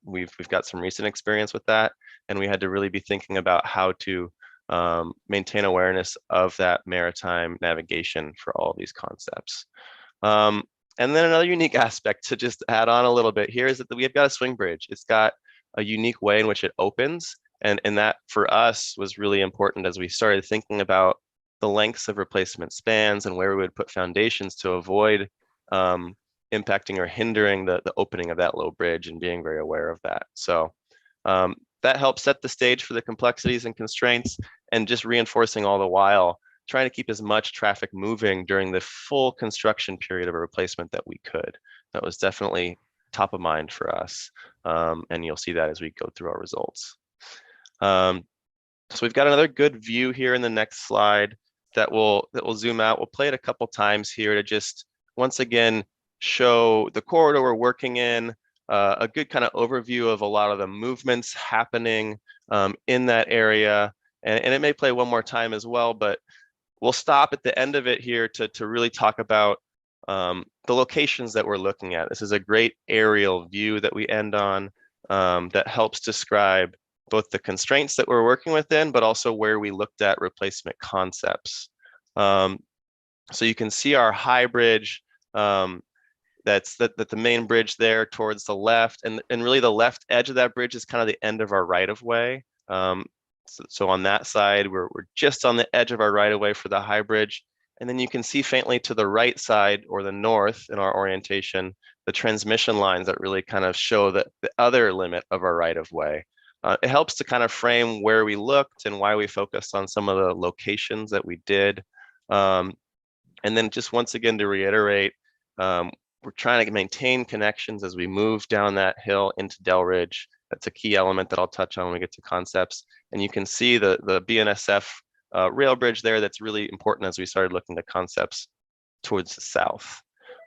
We've got some recent experience with that, and we had to really be thinking about how to maintain awareness of that maritime navigation for all these concepts. And then another unique aspect to just add on a little bit here is that we have got a swing bridge. It's got a unique way in which it opens, and that for us was really important as we started thinking about the lengths of replacement spans and where we would put foundations to avoid impacting or hindering the opening of that low bridge, and being very aware of that. So that helps set the stage for the complexities and constraints, and just reinforcing all the while, trying to keep as much traffic moving during the full construction period of a replacement that we could. That was definitely top of mind for us. And you'll see that as we go through our results. So we've got another good view here in the next slide that will zoom out. We'll play it a couple times here to just once again show the corridor we're working in, a good kind of overview of a lot of the movements happening in that area. And it may play one more time as well, but we'll stop at the end of it here to really talk about the locations that we're looking at. This is a great aerial view that we end on that helps describe both the constraints that we're working within, but also where we looked at replacement concepts. So you can see our high bridge, that's the main bridge there towards the left, and really the left edge of that bridge is kind of the end of our right of way. So on that side, we're just on the edge of our right of way for the high bridge. And then you can see faintly to the right side, or the north in our orientation, the transmission lines that really kind of show the other limit of our right of way. It helps to kind of frame where we looked and why we focused on some of the locations that we did. And then just once again to reiterate, we're trying to maintain connections as we move down that hill into Delridge. That's a key element that I'll touch on when we get to concepts. And you can see the BNSF rail bridge there. That's really important as we started looking to concepts towards the south.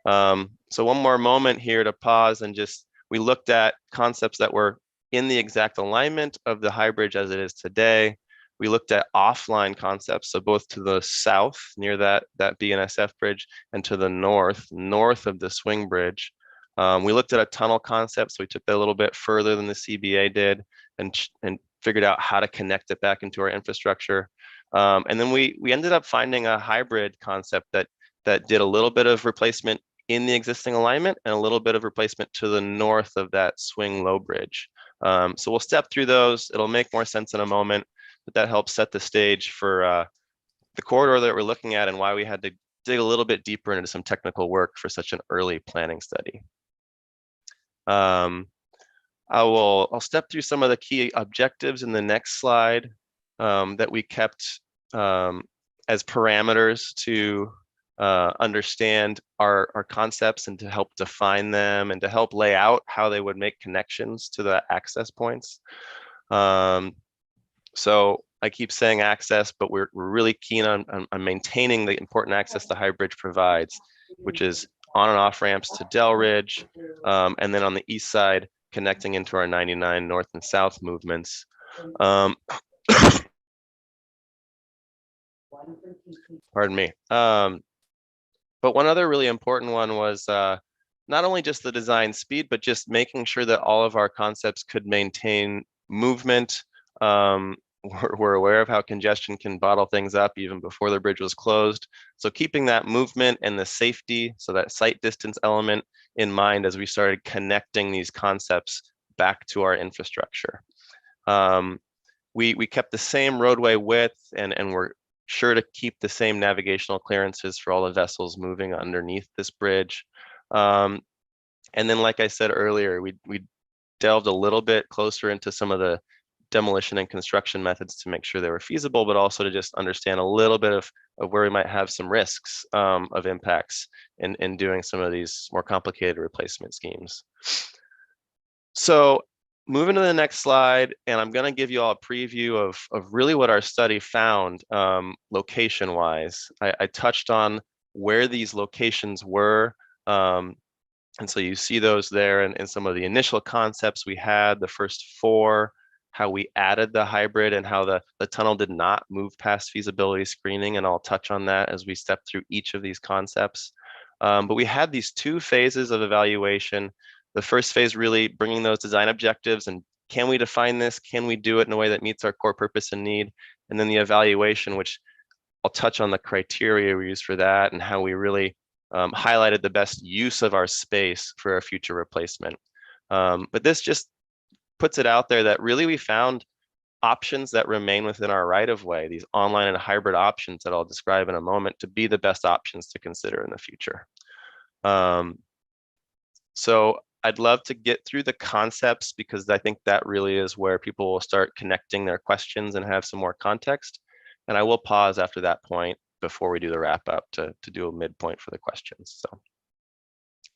So one more moment here to pause and just, we looked at concepts that were in the exact alignment of the high bridge as it is today. We looked at offline concepts, so both to the south near that BNSF bridge, and to the north of the swing bridge. We looked at a tunnel concept, so we took that a little bit further than the CBA did, and figured out how to connect it back into our infrastructure. And then we ended up finding a hybrid concept that did a little bit of replacement in the existing alignment and a little bit of replacement to the north of that swing low bridge. So we'll step through those. It'll make more sense in a moment, but that helps set the stage for the corridor that we're looking at and why we had to dig a little bit deeper into some technical work for such an early planning study. I'll step through some of the key objectives in the next slide that we kept as parameters to understand our concepts and to help define them and to help lay out how they would make connections to the access points. So I keep saying access, but we're really keen on maintaining the important access the high bridge provides, which is on and off ramps to Delridge, and then on the east side, connecting into our 99 north and south movements. Pardon me. But one other really important one was not only just the design speed, but just making sure that all of our concepts could maintain movement. We're aware of how congestion can bottle things up even before the bridge was closed. So keeping that movement and the safety, so that sight distance element in mind as we started connecting these concepts back to our infrastructure. We kept the same roadway width and we're sure to keep the same navigational clearances for all the vessels moving underneath this bridge. And then, like I said earlier, we delved a little bit closer into some of the demolition and construction methods to make sure they were feasible, but also to just understand a little bit of where we might have some risks of impacts in doing some of these more complicated replacement schemes. So moving to the next slide, and I'm going to give you all a preview of really what our study found location-wise. I touched on where these locations were, and so you see those there in some of the initial concepts we had, the first 4, how we added the hybrid and how the tunnel did not move past feasibility screening, and I'll touch on that as we step through each of these concepts. But we had these 2 phases of evaluation. The first phase really bringing those design objectives and can we define this? Can we do it in a way that meets our core purpose and need? And then the evaluation, which I'll touch on the criteria we use for that and how we really highlighted the best use of our space for our future replacement. But this just puts it out there that really we found options that remain within our right of way, these online and hybrid options that I'll describe in a moment, to be the best options to consider in the future. So I'd love to get through the concepts because I think that really is where people will start connecting their questions and have some more context. And I will pause after that point before we do the wrap up to do a midpoint for the questions. So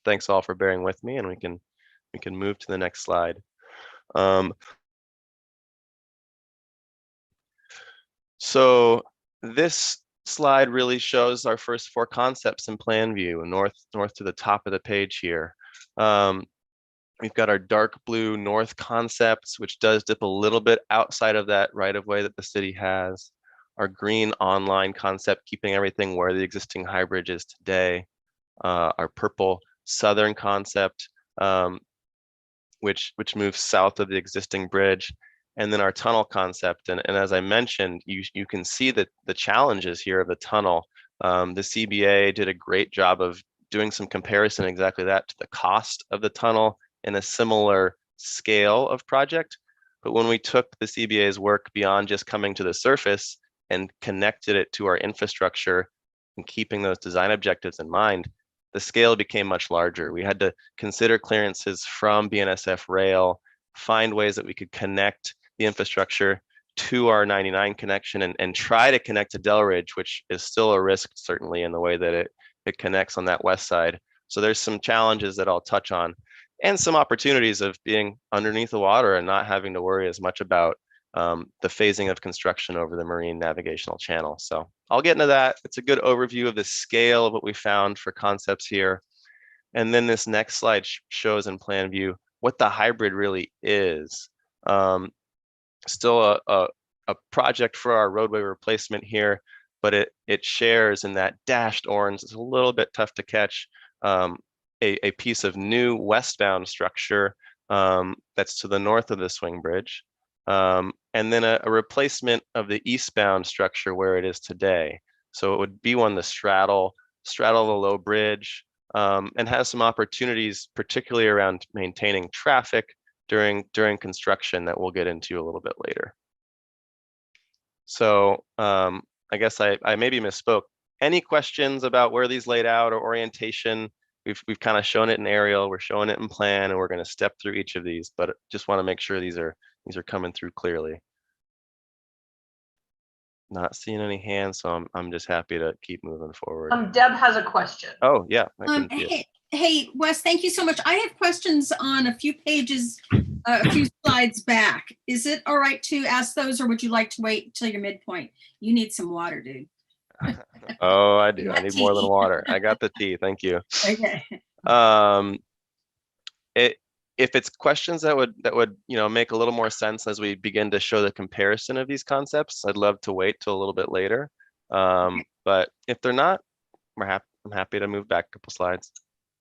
thanks all for bearing with me, and we can move to the next slide. So this slide really shows our first 4 concepts in plan view, north to the top of the page here. We've got our dark blue north concepts, which does dip a little bit outside of that right of way that the city has. Our green online concept, keeping everything where the existing high bridge is today. Our purple southern concept, which moves south of the existing bridge. And then our tunnel concept. And as I mentioned, you can see that the challenges here of the tunnel. The CBA did a great job of doing some comparison exactly that to the cost of the tunnel in a similar scale of project. But when we took the CBA's work beyond just coming to the surface and connected it to our infrastructure and keeping those design objectives in mind, the scale became much larger. We had to consider clearances from BNSF rail, find ways that we could connect the infrastructure to our 99 connection and try to connect to Delridge, which is still a risk certainly in the way that it connects on that west side. So there's some challenges that I'll touch on and some opportunities of being underneath the water and not having to worry as much about the phasing of construction over the marine navigational channel. So I'll get into that. It's a good overview of the scale of what we found for concepts here. And then this next slide shows in plan view what the hybrid really is. Still a project for our roadway replacement here, but it shares in that dashed orange. It's a little bit tough to catch. A piece of new westbound structure that's to the north of the swing bridge, and then a replacement of the eastbound structure where it is today. So it would be one to straddle the low bridge, and has some opportunities, particularly around maintaining traffic during construction that we'll get into a little bit later. So I guess I maybe misspoke. Any questions about where these laid out or orientation? We've kind of shown it in aerial, we're showing it in plan, and we're going to step through each of these, but just want to make sure these are coming through clearly. Not seeing any hands, so I'm just happy to keep moving forward. Deb has a question. Oh yeah, I can see it. Hey, Wes, thank you so much. I have questions on a few pages, a few slides back. Is it all right to ask those, or would you like to wait till your midpoint? You need some water, dude. Oh, I do. I need more than water. I got the tea. Thank you. Okay. If it's questions that would make a little more sense as we begin to show the comparison of these concepts, I'd love to wait till a little bit later. But if they're not, I'm happy to move back a couple slides.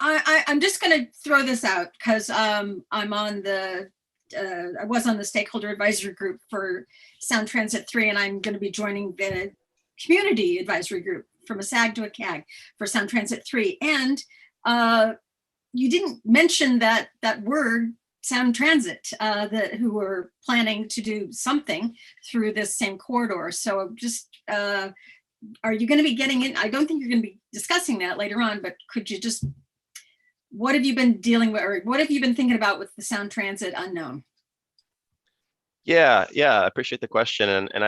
I'm just going to throw this out because I'm on the I was on the stakeholder advisory group for Sound Transit 3, and I'm going to be joining the community advisory group from a SAG to a CAG for Sound Transit 3. And you didn't mention that word Sound Transit, who were planning to do something through this same corridor. So just, are you going to be getting in? I don't think you're going to be discussing that later on, but could you just, what have you been dealing with, or what have you been thinking about with the Sound Transit unknown? Yeah, I appreciate the question. And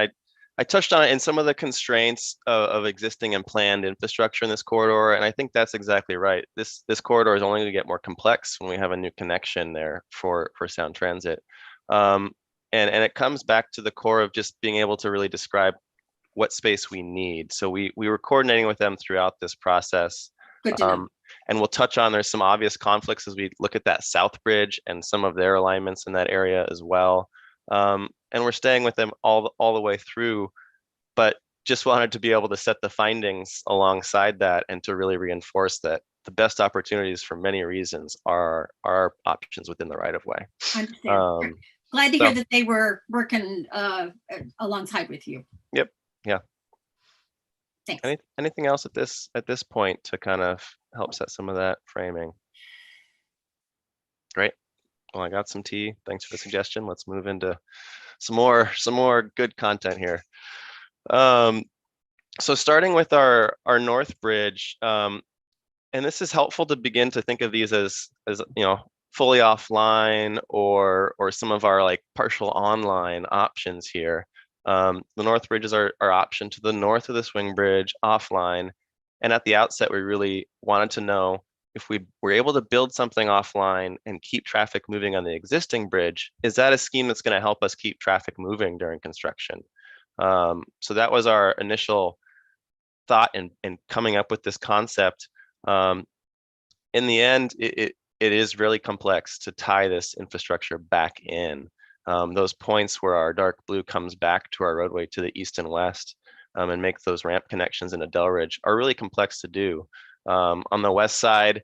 I touched on it in some of the constraints of existing and planned infrastructure in this corridor. And I think that's exactly right. This corridor is only going to get more complex when we have a new connection there for Sound Transit. And it comes back to the core of just being able to really describe what space we need. So we were coordinating with them throughout this process. Good to know. And we'll touch on, there's some obvious conflicts as we look at that South Bridge and some of their alignments in that area as well. And we're staying with them all the way through, but just wanted to be able to set the findings alongside that and to really reinforce that the best opportunities for many reasons are options within the right of way. I understand. Glad to hear that they were working alongside with you. Yep. Yeah. Thanks. Anything else at this point to kind of help set some of that framing? Great. Well, I got some tea. Thanks for the suggestion. Let's move into some more good content here. So starting with our North Bridge, and this is helpful to begin to think of these as fully offline or some of our like partial online options here. The North Bridge is our option to the north of the swing bridge offline. And at the outset, we really wanted to know if we were able to build something offline and keep traffic moving on the existing bridge, is that a scheme that's going to help us keep traffic moving during construction? So that was our initial thought in coming up with this concept. In the end, it is really complex to tie this infrastructure back in. Those points where our dark blue comes back to our roadway to the east and west and make those ramp connections into Delridge are really complex to do. On the west side,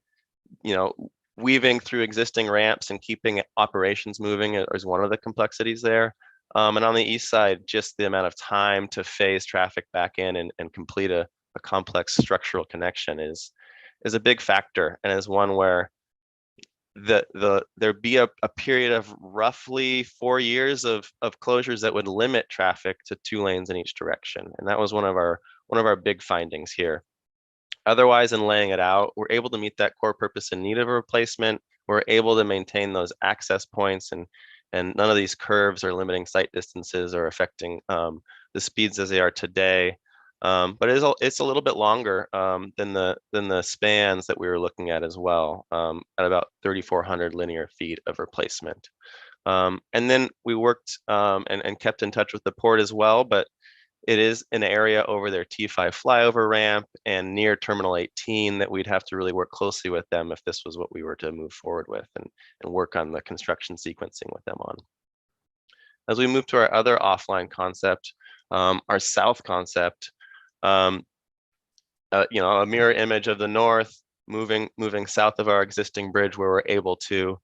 weaving through existing ramps and keeping operations moving is one of the complexities there. And on the east side, just the amount of time to phase traffic back in and complete a complex structural connection is a big factor, and is one where there'd be a period of roughly 4 years of closures that would limit traffic to 2 lanes in each direction. And that was one of our big findings here. Otherwise, in laying it out, we're able to meet that core purpose and need of a replacement. We're able to maintain those access points, and none of these curves are limiting sight distances or affecting the speeds as they are today. But it's a little bit longer than the spans that we were looking at as well, at about 3,400 linear feet of replacement. And then we worked and kept in touch with the port as well, but it is an area over their T5 flyover ramp and near Terminal 18 that we'd have to really work closely with them if this was what we were to move forward with and work on the construction sequencing with them on. As we move to our other offline concept, our south concept, a mirror image of the north, moving south of our existing bridge where we're able to,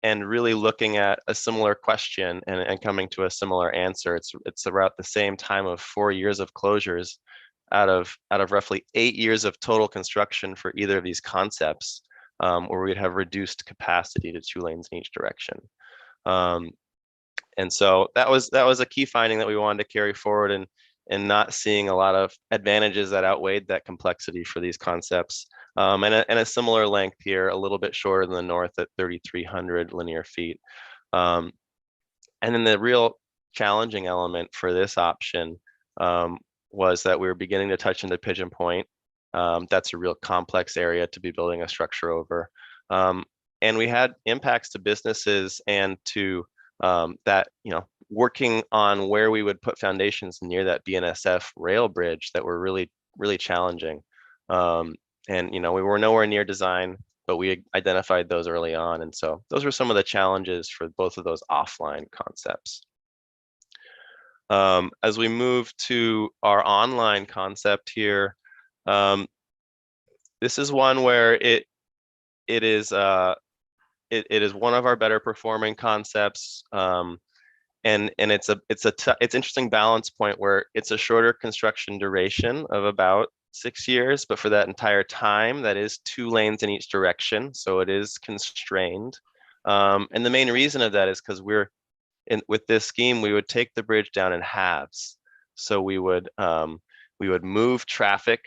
and really looking at a similar question and coming to a similar answer. It's about the same time of 4 years of closures out of roughly 8 years of total construction for either of these concepts, where we'd have reduced capacity to 2 lanes in each direction. And so that was a key finding that we wanted to carry forward, and not seeing a lot of advantages that outweighed that complexity for these concepts. And a similar length here, a little bit shorter than the north at 3,300 linear feet. And then the real challenging element for this option was that we were beginning to touch into Pigeon Point. That's a real complex area to be building a structure over. And we had impacts to businesses and to that, working on where we would put foundations near that BNSF rail bridge that were really, really challenging. And we were nowhere near design, but we identified those early on. And so those were some of the challenges for both of those offline concepts. As we move to our online concept here, this is one where it is one of our better performing concepts. And it's interesting balance point where it's a shorter construction duration of about 6 years, but for that entire time, that is 2 lanes in each direction. So it is constrained. And the main reason of that is because with this scheme, we would take the bridge down in halves. So we would move traffic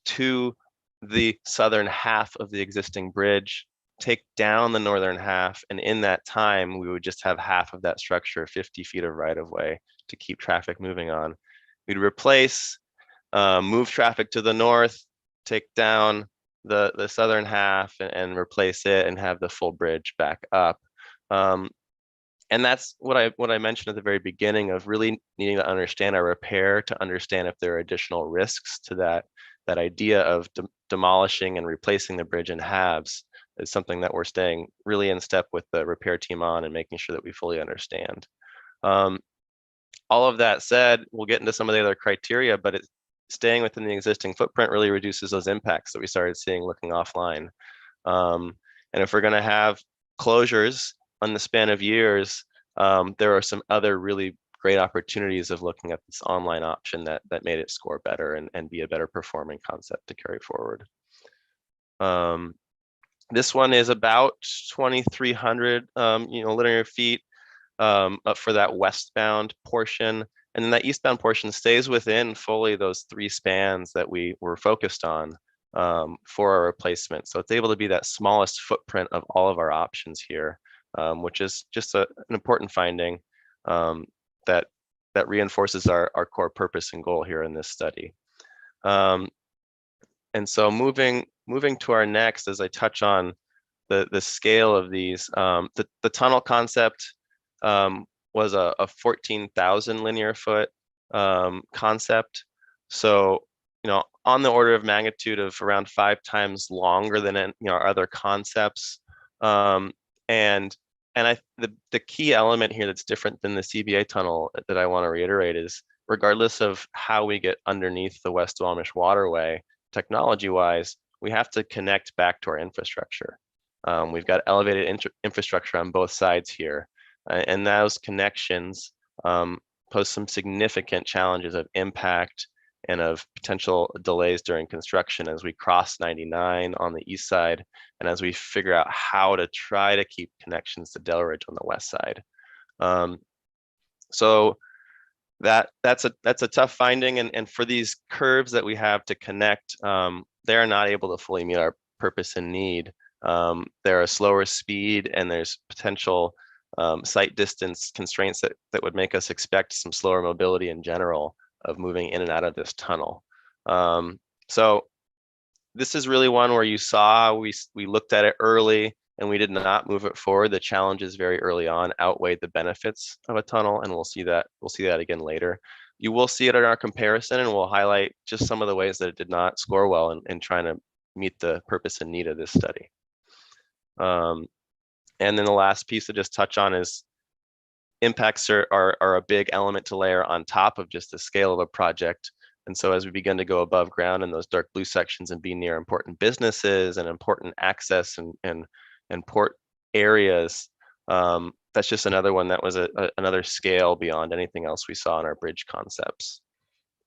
to the southern half of the existing bridge, take down the northern half, and in that time we would just have half of that structure, 50 feet of right of way, to keep traffic moving on. We'd replace, move traffic to the north, take down the southern half and replace it, and have the full bridge back up. And that's what I mentioned at the very beginning of really needing to understand our repair, to understand if there are additional risks to that idea of demolishing and replacing the bridge in halves. Is something that we're staying really in step with the repair team on and making sure that we fully understand. All of that said, we'll get into some of the other criteria, but staying within the existing footprint really reduces those impacts that we started seeing looking offline. And if we're going to have closures on the span of years, there are some other really great opportunities of looking at this online option that made it score better and be a better performing concept to carry forward. This one is about 2,300 linear feet for that westbound portion. And then that eastbound portion stays within fully those 3 spans that we were focused on. for a replacement. So it's able to be that smallest footprint of all of our options here, which is just an important finding that reinforces our core purpose and goal here in this study. And so moving to our next, as I touch on the scale of these, the tunnel concept was a 14,000 linear foot concept. So, on the order of magnitude of around 5 times longer than our other concepts. And the key element here that's different than the CBA tunnel that I want to reiterate is, regardless of how we get underneath the West Duwamish waterway, technology-wise, we have to connect back to our infrastructure. We've got elevated infrastructure on both sides here, and those connections pose some significant challenges of impact and of potential delays during construction as we cross 99 on the east side, and as we figure out how to try to keep connections to Delridge on the west side. So that's a tough finding, and for these curves that we have to connect, they're not able to fully meet our purpose and need. They're a slower speed, and there's potential site distance constraints that would make us expect some slower mobility in general of moving in and out of this tunnel. So this is really one where you saw we looked at it early and we did not move it forward. The challenges very early on outweighed the benefits of a tunnel, and we'll see that again later. You will see it in our comparison, and we'll highlight just some of the ways that it did not score well in trying to meet the purpose and need of this study. And then the last piece to just touch on is impacts are a big element to layer on top of just the scale of a project. And so as we begin to go above ground in those dark blue sections and be near important businesses and important access and port areas, that's just another one that was another scale beyond anything else we saw in our bridge concepts.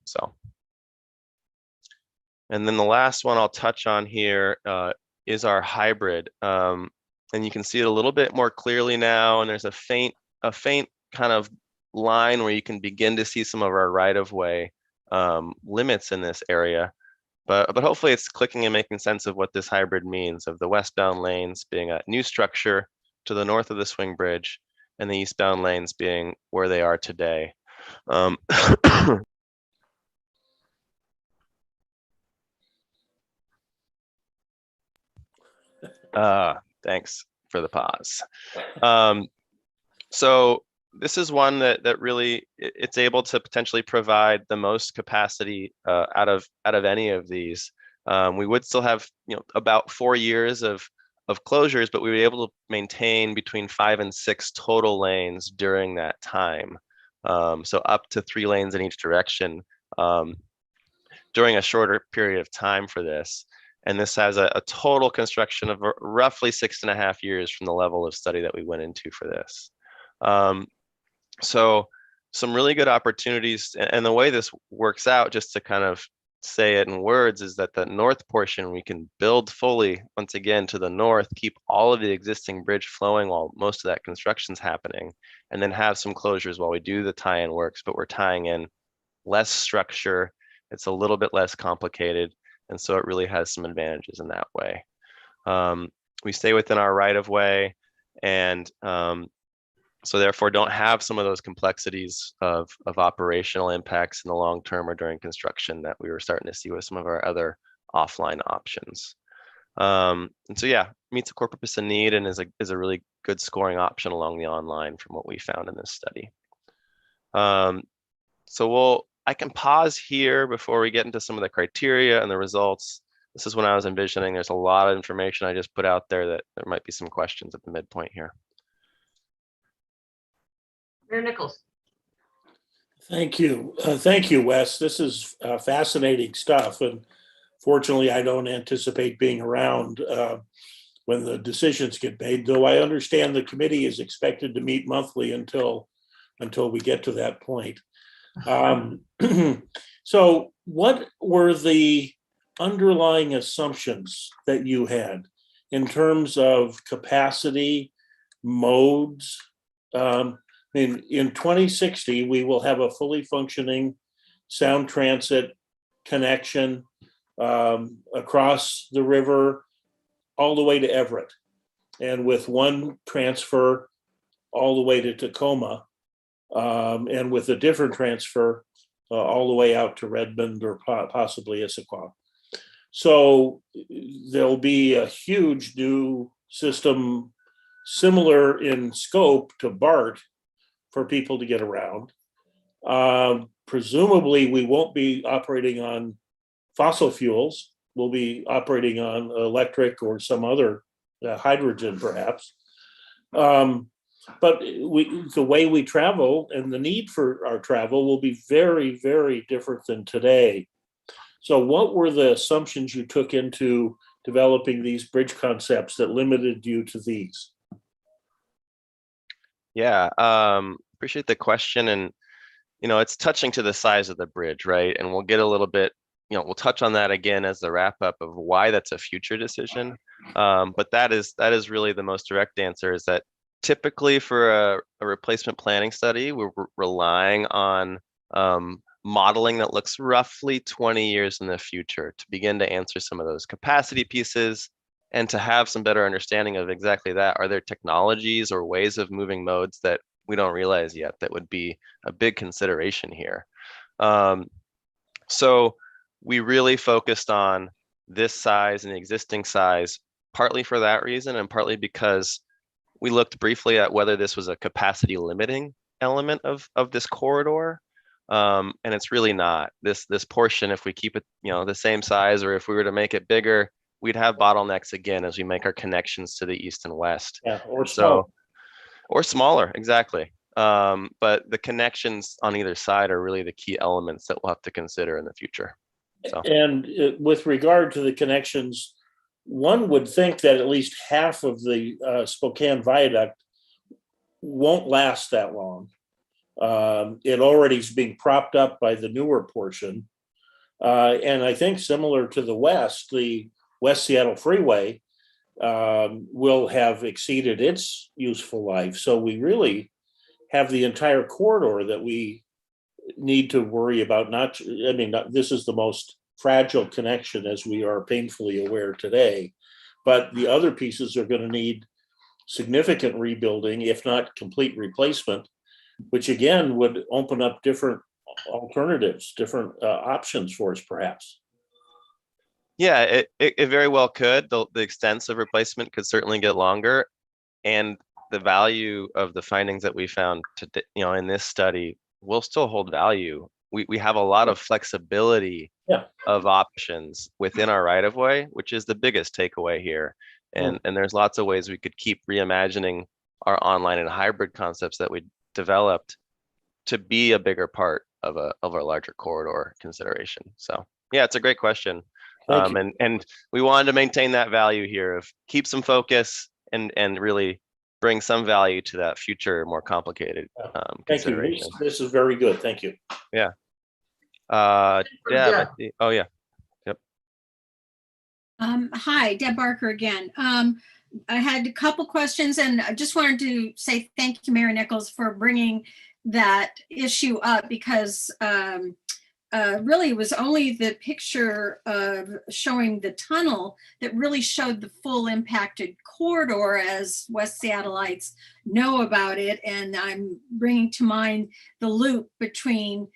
So, and then the last one I'll touch on here is our hybrid. And you can see it a little bit more clearly now, and there's a faint kind of line where you can begin to see some of our right-of-way limits in this area. But hopefully it's clicking and making sense of what this hybrid means, of the westbound lanes being a new structure to the north of the swing bridge, and the eastbound lanes being where they are today. Thanks for the pause. So this is one that really it's able to potentially provide the most capacity out of any of these. We would still have about 4 years of closures, but we were able to maintain between 5 and 6 total lanes during that time. So up to 3 lanes in each direction during a shorter period of time for this. And this has a total construction of roughly 6.5 years from the level of study that we went into for this. So some really good opportunities, and the way this works out, just to kind of say it in words, is that the north portion we can build fully once again to the north, keep all of the existing bridge flowing while most of that construction's happening, and then have some closures while we do the tie-in works, but we're tying in less structure. It's a little bit less complicated, and so it really has some advantages in that way. We stay within our right-of-way, and so therefore don't have some of those complexities of operational impacts in the long term or during construction that we were starting to see with some of our other offline options. And so yeah, meets the core purpose and need, and is a really good scoring option along the online from what we found in this study. So I can pause here before we get into some of the criteria and the results. This is when I was envisioning. There's a lot of information I just put out there that there might be some questions at the midpoint here. Mayor Nichols. Thank you. Thank you, Wes. This is fascinating stuff. And fortunately, I don't anticipate being around when the decisions get made, though I understand the committee is expected to meet monthly until we get to that point. So what were the underlying assumptions that you had in terms of capacity, modes? In 2060, we will have a fully functioning sound transit connection across the river all the way to Everett, and with one transfer all the way to Tacoma, and with a different transfer all the way out to Redmond or possibly Issaquah. So there'll be a huge new system similar in scope to BART for people to get around. Presumably, we won't be operating on fossil fuels. We'll be operating on electric or some other hydrogen, perhaps. But the way we travel and the need for our travel will be very, very different than today. So what were the assumptions you took into developing these bridge concepts that limited you to these? Yeah, appreciate the question. And, it's touching to the size of the bridge, right? And we'll get a little bit, we'll touch on that again as the wrap up of why that's a future decision. But that is really the most direct answer, is that typically for a replacement planning study, we're relying on modeling that looks roughly 20 years in the future to begin to answer some of those capacity pieces and to have some better understanding of exactly that. Are there technologies or ways of moving modes that we don't realize yet that would be a big consideration here? So we really focused on this size and the existing size, partly for that reason, and partly because we looked briefly at whether this was a capacity limiting element of this corridor. And it's really not. This portion, if we keep it, the same size, or if we were to make it bigger, we'd have bottlenecks again as we make our connections to the east and west. Yeah, or smaller. Or smaller, exactly. But the connections on either side are really the key elements that we'll have to consider in the future. So. And with regard to the connections, one would think that at least half of the Spokane viaduct won't last that long. It already is being propped up by the newer portion. And I think similar to the West Seattle Freeway will have exceeded its useful life. So we really have the entire corridor that we need to worry about. This is the most fragile connection, as we are painfully aware today, but the other pieces are going to need significant rebuilding, if not complete replacement, which again would open up different alternatives, different options for us, perhaps. Yeah, it very well could. The extents of replacement could certainly get longer, and the value of the findings that we found in this study will still hold value. We have a lot of flexibility of options within our right of way, which is the biggest takeaway here. And there's lots of ways we could keep reimagining our online and hybrid concepts that we developed to be a bigger part of our larger corridor consideration. So yeah, it's a great question. And we wanted to maintain that value here of keep some focus and really bring some value to that future, more complicated consideration. Thank you. This is very good. Thank you. Yeah. Deb, oh yeah. Yep. Hi, Deb Barker again. I had a couple questions, and I just wanted to say thank you, Mayor Nichols, for bringing that issue up, because really it was only the picture of showing the tunnel that really showed the full impacted corridor, as West Seattleites know about it. And I'm bringing to mind the loop between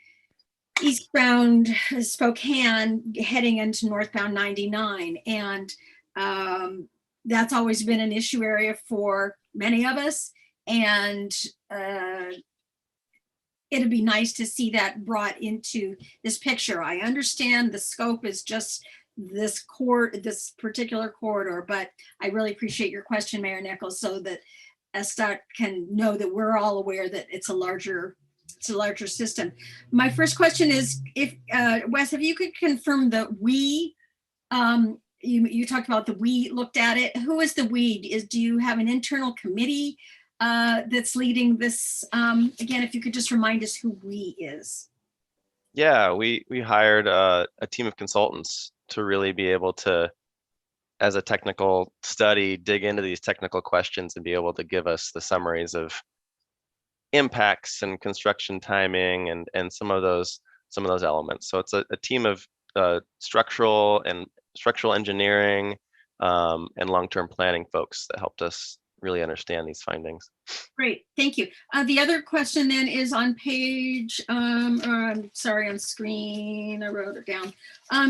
Eastbound Spokane heading into northbound 99. And that's always been an issue area for many of us. And it'd be nice to see that brought into this picture. I understand the scope is just this particular corridor, but I really appreciate your question, Mayor Nichols, so that SDOT can know that we're all aware that it's a larger system. My first question is, if Wes, if you could confirm the we, you talked about the we looked at it. Who is the we? Do you have an internal committee that's leading this? Again, if you could just remind us who we is. Yeah, we hired a team of consultants to really be able to, as a technical study, dig into these technical questions and be able to give us the summaries of impacts and construction timing and some of those elements. So it's a team of structural engineering and long-term planning folks that helped us really understand these findings. Great, thank you. The other question then is on page, I'm sorry, on screen, I wrote it down.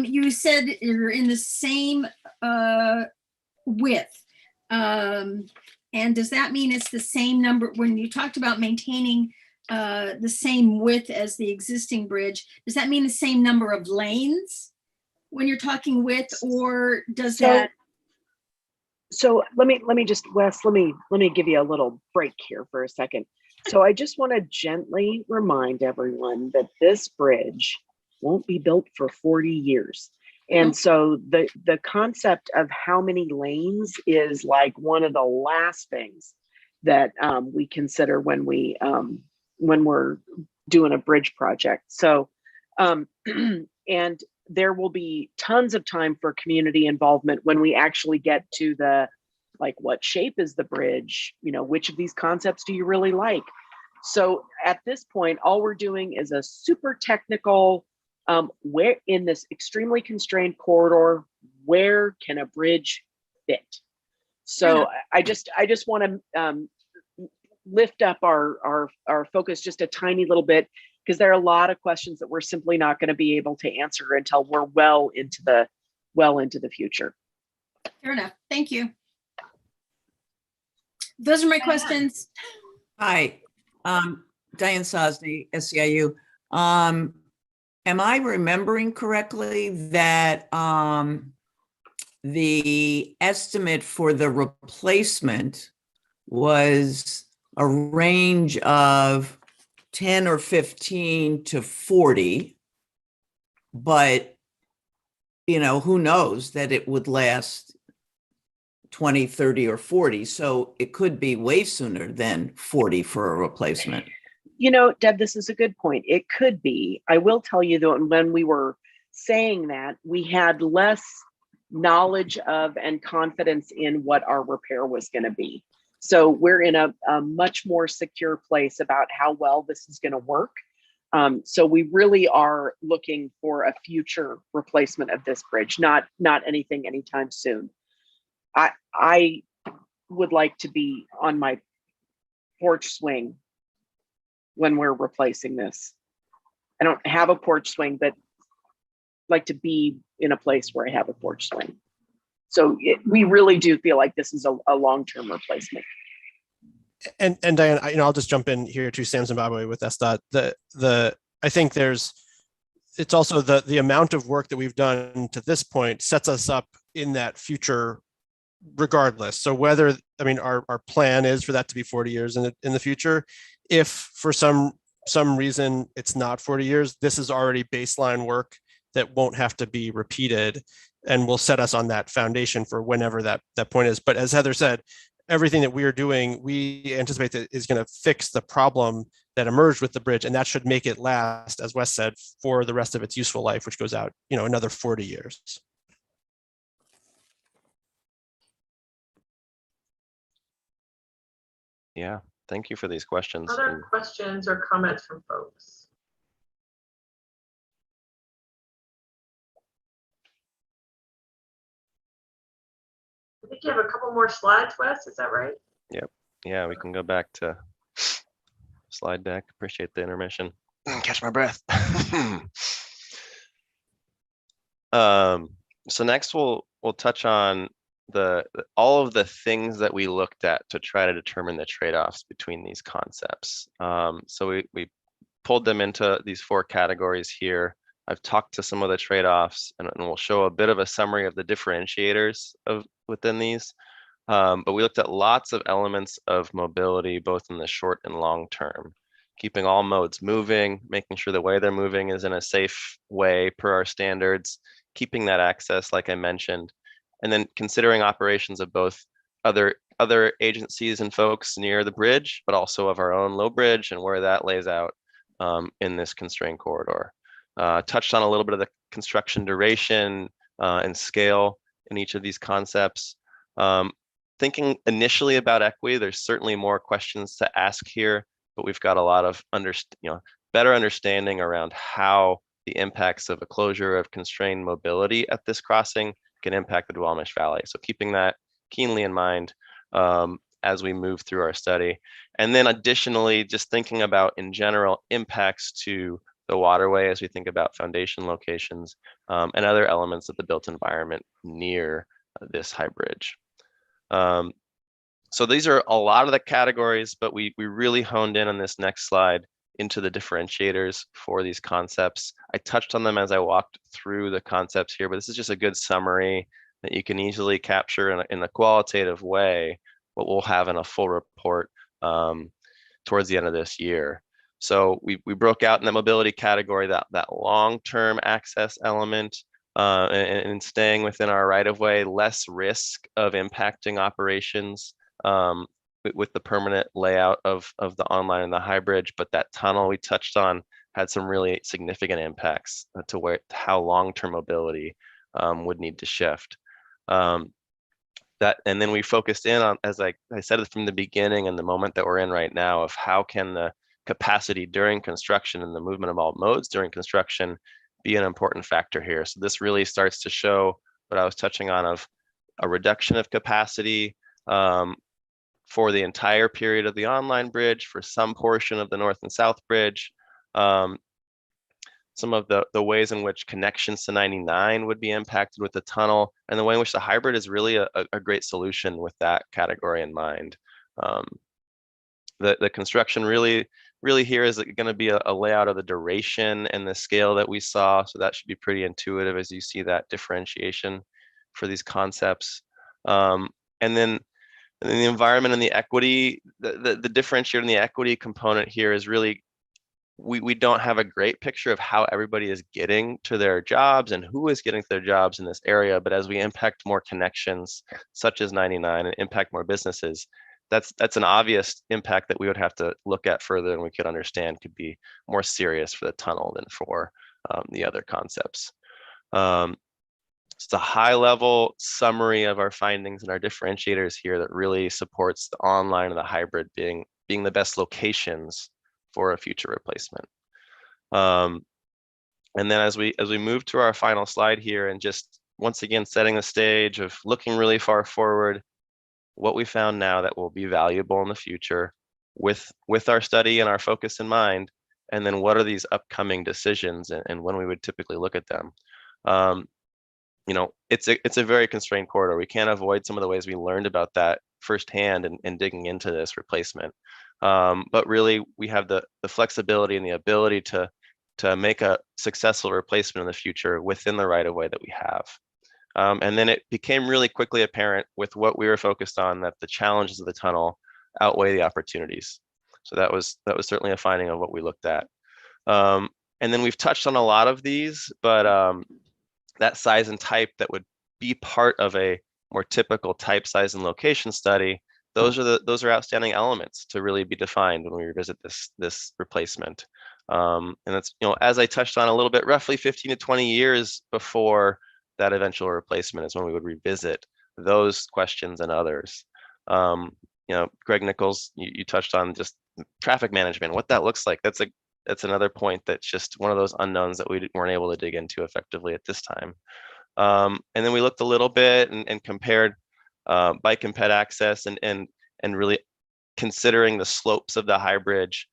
You said you're in the same width. And does that mean it's the same number, when you talked about maintaining the same width as the existing bridge, does that mean the same number of lanes when you're talking width, or does that? So let me just, Wes, let me give you a little break here for a second. So I just want to gently remind everyone that this bridge won't be built for 40 years. And so the concept of how many lanes is like one of the last things that we consider when we're doing a bridge project. So and there will be tons of time for community involvement when we actually get to the, like, what shape is the bridge? You know, which of these concepts do you really like? So at this point, all we're doing is a super technical, where in this extremely constrained corridor, where can a bridge fit? So I just want to lift up our focus just a tiny little bit, because there are a lot of questions that we're simply not going to be able to answer until we're well into the future. Fair enough. Thank you. Those are my questions. Hi, Diane Sosney, SEIU. Am I remembering correctly that the estimate for the replacement was a range of 10 or 15 to 40, but you know, who knows that it would last 20, 30, or 40. So it could be way sooner than 40 for a replacement. You know, Deb, this is a good point. It could be. I will tell you though, when we were saying that, we had less knowledge of and confidence in what our repair was going to be. So we're in a much more secure place about how well this is going to work. So we really are looking for a future replacement of this bridge, not anything anytime soon. I would like to be on my porch swing when we're replacing this. I don't have a porch swing, but like to be in a place where I have a porch swing. So we really do feel like this is a long-term replacement. And Diane, I'll just jump in here to Sam Zimbabwe with SDOT. I think it's also the amount of work that we've done to this point sets us up in that future regardless. So whether, our plan is for that to be 40 years in the future. If for some reason it's not 40 years, this is already baseline work that won't have to be repeated and will set us on that foundation for whenever that point is. But as Heather said, everything that we are doing, we anticipate that is going to fix the problem that emerged with the bridge, and that should make it last, as Wes said, for the rest of its useful life, which goes out, another 40 years. Yeah, thank you for these questions. Other questions or comments from folks? I think you have a couple more slides, Wes, is that right? Yep. Yeah, we can go back to slide deck. Appreciate the intermission. Catch my breath. So next we'll touch on all of the things that we looked at to try to determine the trade-offs between these concepts. So we pulled them into these 4 categories here. I've talked to some of the trade-offs, and we'll show a bit of a summary of the differentiators within these. But we looked at lots of elements of mobility, both in the short and long term, keeping all modes moving, making sure the way they're moving is in a safe way per our standards, keeping that access, like I mentioned, and then considering operations of both other agencies and folks near the bridge, but also of our own low bridge and where that lays out in this constrained corridor. Touched on a little bit of the construction duration and scale in each of these concepts. Thinking initially about equity, there's certainly more questions to ask here, but we've got a lot of better understanding around how the impacts of a closure of constrained mobility at this crossing can impact the Duwamish Valley. So keeping that keenly in mind as we move through our study. And then additionally, just thinking about in general impacts to the waterway as we think about foundation locations and other elements of the built environment near this high bridge. So these are a lot of the categories, but we really honed in on this next slide into the differentiators for these concepts. I touched on them as I walked through the concepts here, but this is just a good summary that you can easily capture in a qualitative way what we'll have in a full report towards the end of this year. So we broke out in the mobility category that long-term access element and staying within our right-of-way, less risk of impacting operations with the permanent layout of the online and the high bridge, but that tunnel we touched on had some really significant impacts to how long-term mobility would need to shift. And then we focused in on, as I said from the beginning and the moment that we're in right now, of how can the capacity during construction and the movement of all modes during construction be an important factor here. So this really starts to show what I was touching on of a reduction of capacity for the entire period of the online bridge, for some portion of the north and south bridge, some of the ways in which connections to 99 would be impacted with the tunnel, and the way in which the hybrid is really a great solution with that category in mind. The construction really here is going to be a layout of the duration and the scale that we saw, so that should be pretty intuitive as you see that differentiation for these concepts. And then the environment and the equity, the differentiator and the equity component here is really, we don't have a great picture of how everybody is getting to their jobs and who is getting to their jobs in this area. But as we impact more connections, such as 99, and impact more businesses, that's an obvious impact that we would have to look at further and we could understand could be more serious for the tunnel than for the other concepts. It's a high level summary of our findings and our differentiators here that really supports the online and the hybrid being the best locations for a future replacement. And then as we move to our final slide here, and just once again setting the stage of looking really far forward, what we found now that will be valuable in the future with our study and our focus in mind, and then what are these upcoming decisions and when we would typically look at them. You know, it's a very constrained corridor. We can't avoid some of the ways we learned about that firsthand and digging into this replacement. But really, we have the flexibility and the ability to make a successful replacement in the future within the right-of-way that we have. And then it became really quickly apparent with what we were focused on that the challenges of the tunnel outweigh the opportunities. So that was certainly a finding of what we looked at. And then we've touched on a lot of these, but that size and type that would be part of a more typical type, size, and location study, those are outstanding elements to really be defined when we revisit this replacement. And that's, you know, as I touched on a little bit, roughly 15 to 20 years before that eventual replacement is when we would revisit those questions and others. You know, Greg Nichols, you touched on just traffic management, what that looks like. That's another point that's just one of those unknowns that we weren't able to dig into effectively at this time. And then we looked a little bit and compared bike and ped access and really considering the slopes of the high bridge.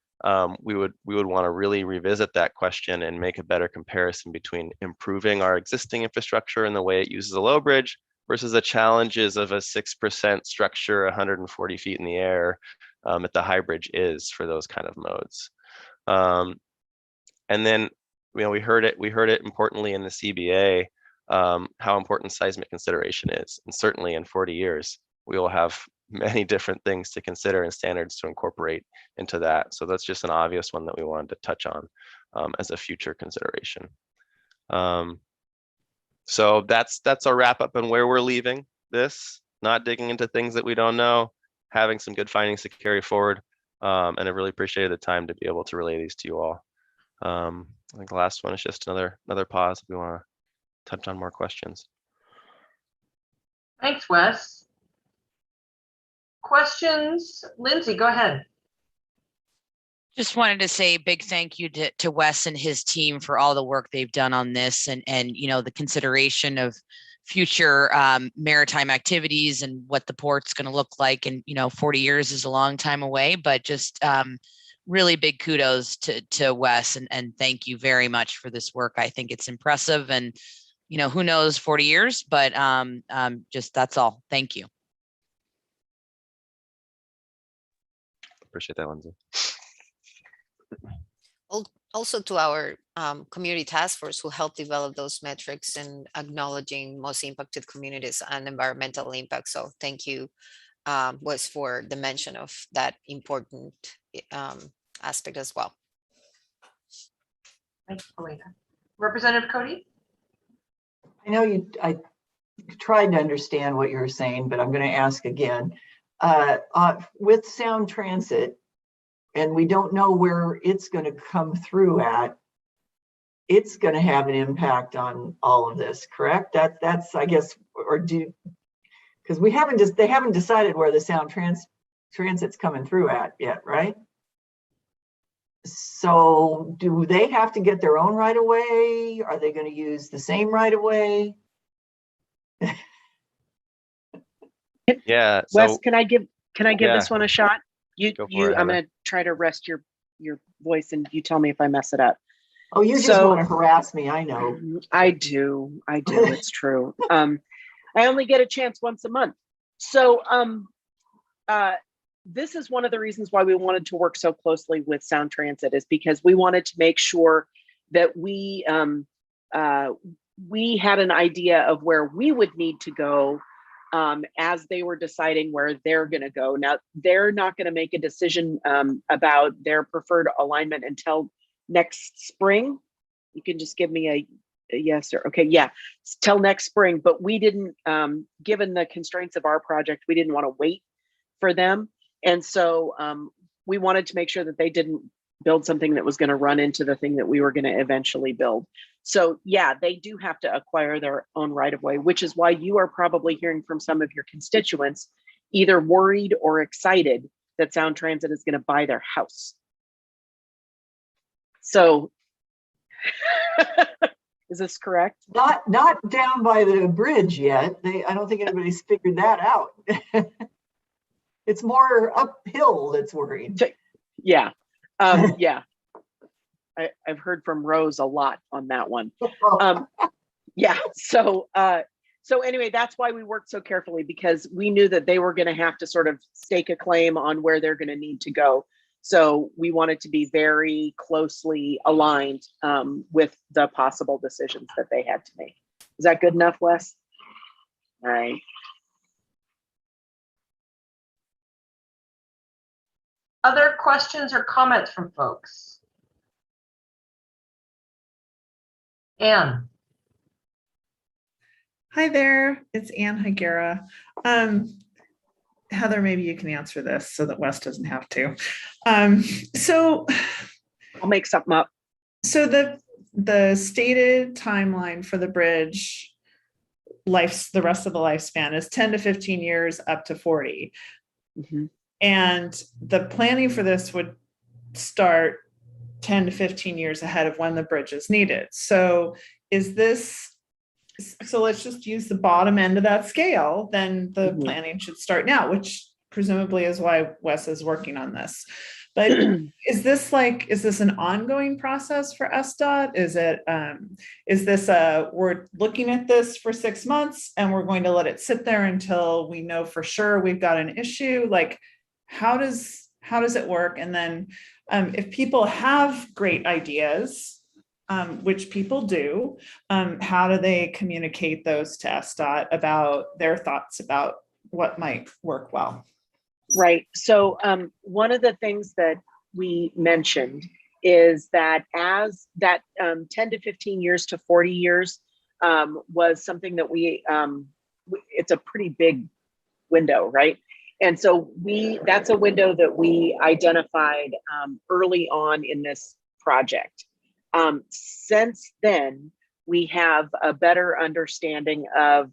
We would want to really revisit that question and make a better comparison between improving our existing infrastructure and the way it uses a low bridge versus the challenges of a 6% structure 140 feet in the air at the high bridge is for those kind of modes. And then, you know, we heard it importantly in the CBA, how important seismic consideration is. And certainly in 40 years, we will have many different things to consider and standards to incorporate into that. So that's just an obvious one that we wanted to touch on as a future consideration. So that's a wrap up on where we're leaving this, not digging into things that we don't know, having some good findings to carry forward. And I really appreciated the time to be able to relay these to you all. I think the last one is just another pause if we want to touch on more questions. Thanks, Wes. Questions? Lindsay, go ahead. Just wanted to say a big thank you to Wes and his team for all the work they've done on this, and the consideration of future maritime activities and what the port's going to look like. And 40 years is a long time away, but just really big kudos to Wes, and thank you very much for this work. I think it's impressive, and who knows 40 years, but just that's all. Thank you. Appreciate that, Lindsay. Also to our community task force who helped develop those metrics and acknowledging most impacted communities and environmental impact. So thank you, Wes, for the mention of that important aspect as well. Thanks, Paulina. Representative Cody? I know I tried to understand what you were saying, but I'm going to ask again. With Sound Transit, and we don't know where it's going to come through at, it's going to have an impact on all of this, correct? That's I guess, because they haven't decided where the Sound Transit's coming through at yet, right? So do they have to get their own right of way? Are they going to use the same right of way? Yeah. Wes, So can I give Yeah. this one a shot? Go for it, I'm Heather. gonna try to rest your voice, and you tell me if I mess it up. Oh, you just want to harass me, I know. I do, it's true. I only get a chance once a month. So this is one of the reasons why we wanted to work so closely with Sound Transit, is because we wanted to make sure that we had an idea of where we would need to go as they were deciding where they're going to go. Now, they're not going to make a decision about their preferred alignment until next spring. You can just give me a yes or okay. Yeah, till next spring. But we didn't, given the constraints of our project, we didn't want to wait for them. And so we wanted to make sure that they didn't build something that was going to run into the thing that we were going to eventually build. So yeah, they do have to acquire their own right of way, which is why you are probably hearing from some of your constituents either worried or excited that Sound Transit is going to buy their house. So is this correct? Not down by the bridge yet. I don't think anybody's figured that out. It's more uphill that's worried. Yeah. Yeah. I've heard from Rose a lot on that one. Yeah. So anyway, that's why we worked so carefully, because we knew that they were going to have to sort of stake a claim on where they're going to need to go. So we wanted to be very closely aligned with the possible decisions that they had to make. Is that good enough, Wes? All right. Other questions or comments from folks? Anne. Hi there, it's Anne Higuera. Heather, maybe you can answer this so that Wes doesn't have to. So I'll make something up. So the stated timeline for the bridge the rest of the lifespan is 10 to 15 years up to 40. Mm-hmm. And the planning for this would start 10 to 15 years ahead of when the bridge is needed. So let's just use the bottom end of that scale, then the Mm-hmm. planning should start now, which presumably is why Wes is working on this. But is this an ongoing process for SDOT? Is this we're looking at this for 6 months and we're going to let it sit there until we know for sure we've got an issue? Like, how does it work? And then if people have great ideas, which people do, how do they communicate those to SDOT about their thoughts about what might work well? Right. So one of the things that we mentioned is that as that 10 to 15 years to 40 years was something that it's a pretty big window, right? And so that's a window that we identified early on in this project. Since then, we have a better understanding of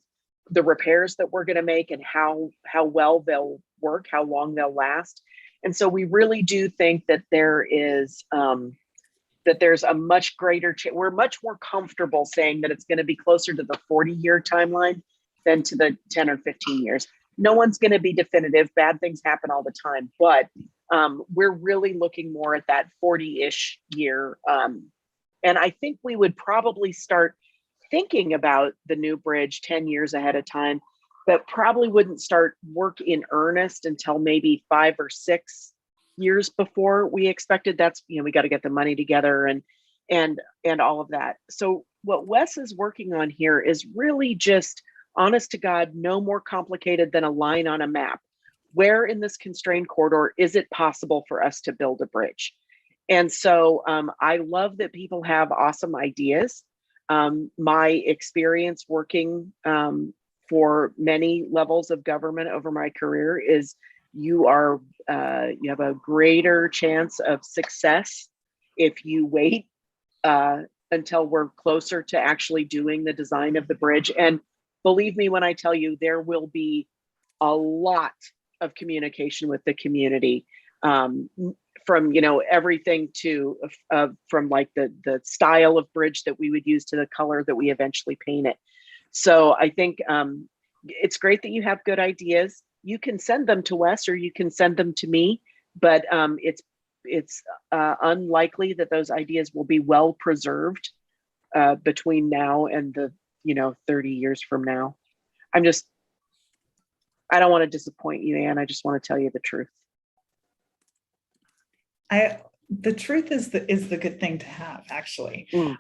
the repairs that we're going to make and how well they'll work, how long they'll last. And so we really do think that there is that there's a much greater we're much more comfortable saying that it's going to be closer to the 40-year timeline than to the 10 or 15 years. No one's going to be definitive. Bad things happen all the time, but we're really looking more at that 40-ish year. And I think we would probably start thinking about the new bridge 10 years ahead of time, but probably wouldn't start work in earnest until maybe 5 or 6 years before we expected. That's, you know, we got to get the money together and all of that. So what Wes is working on here is really just, honest to God, no more complicated than a line on a map. Where in this constrained corridor is it possible for us to build a bridge? And so I love that people have awesome ideas. My experience working for many levels of government over my career is you have a greater chance of success if you wait until we're closer to actually doing the design of the bridge. And believe me when I tell you, there will be a lot of communication with the community, from, you know, everything to from like the style of bridge that we would use to the color that we eventually paint it. So I think it's great that you have good ideas. You can send them to Wes or you can send them to me, but it's unlikely that those ideas will be well preserved between now and the, you know, 30 years from now. I don't want to disappoint you, Anne. I just want to tell you the truth. The truth is the good thing to have, actually. Mm.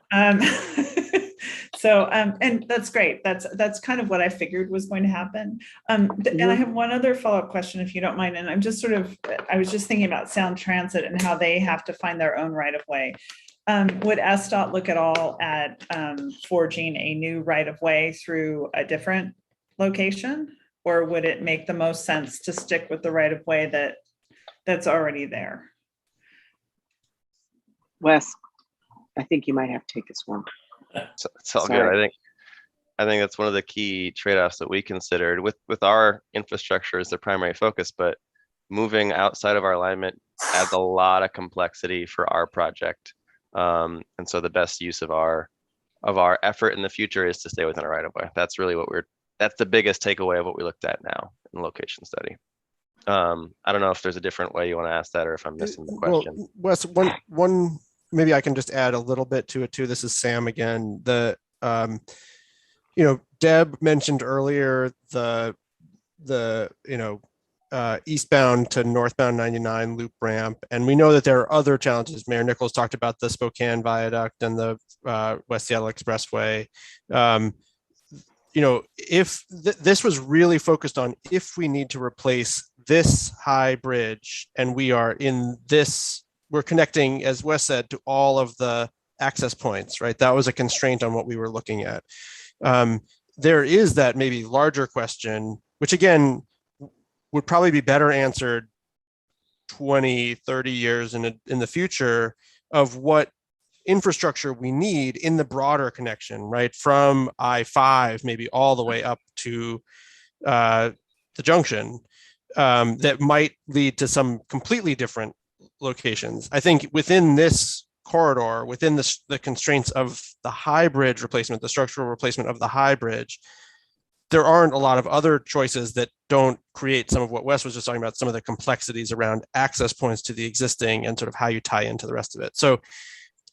And that's great. That's kind of what I figured was going to happen. And I have one other follow-up question, if you don't mind. And I was just thinking about Sound Transit and how they have to find their own right of way. Would SDOT look at all at forging a new right of way through a different location? Or would it make the most sense to stick with the right of way that's already there? Wes, I think you might have to take this one. It's all Sorry. good. I think that's one of the key trade-offs that we considered with our infrastructure as the primary focus, but moving outside of our alignment adds a lot of complexity for our project. And so the best use of our effort in the future is to stay within our right of way. That's really that's the biggest takeaway of what we looked at now in the location study. I don't know if there's a different way you want to ask that or if I'm missing the question. Well, Wes, one maybe I can just add a little bit to it too. This is Sam again. Deb mentioned earlier the eastbound to northbound 99 loop ramp, and we know that there are other challenges. Mayor Nichols talked about the Spokane viaduct and the West Seattle Expressway. If this was really focused on if we need to replace this high bridge and we're connecting, as Wes said, to all of the access points, right? That was a constraint on what we were looking at. There is that maybe larger question, which again, would probably be better answered 20, 30 years in the future, of what infrastructure we need in the broader connection, right? From I-5, maybe all the way up to the junction, that might lead to some completely different locations. I think within this corridor, within the constraints of the high bridge replacement, the structural replacement of the high bridge, there aren't a lot of other choices that don't create some of what Wes was just talking about, some of the complexities around access points to the existing and sort of how you tie into the rest of it. So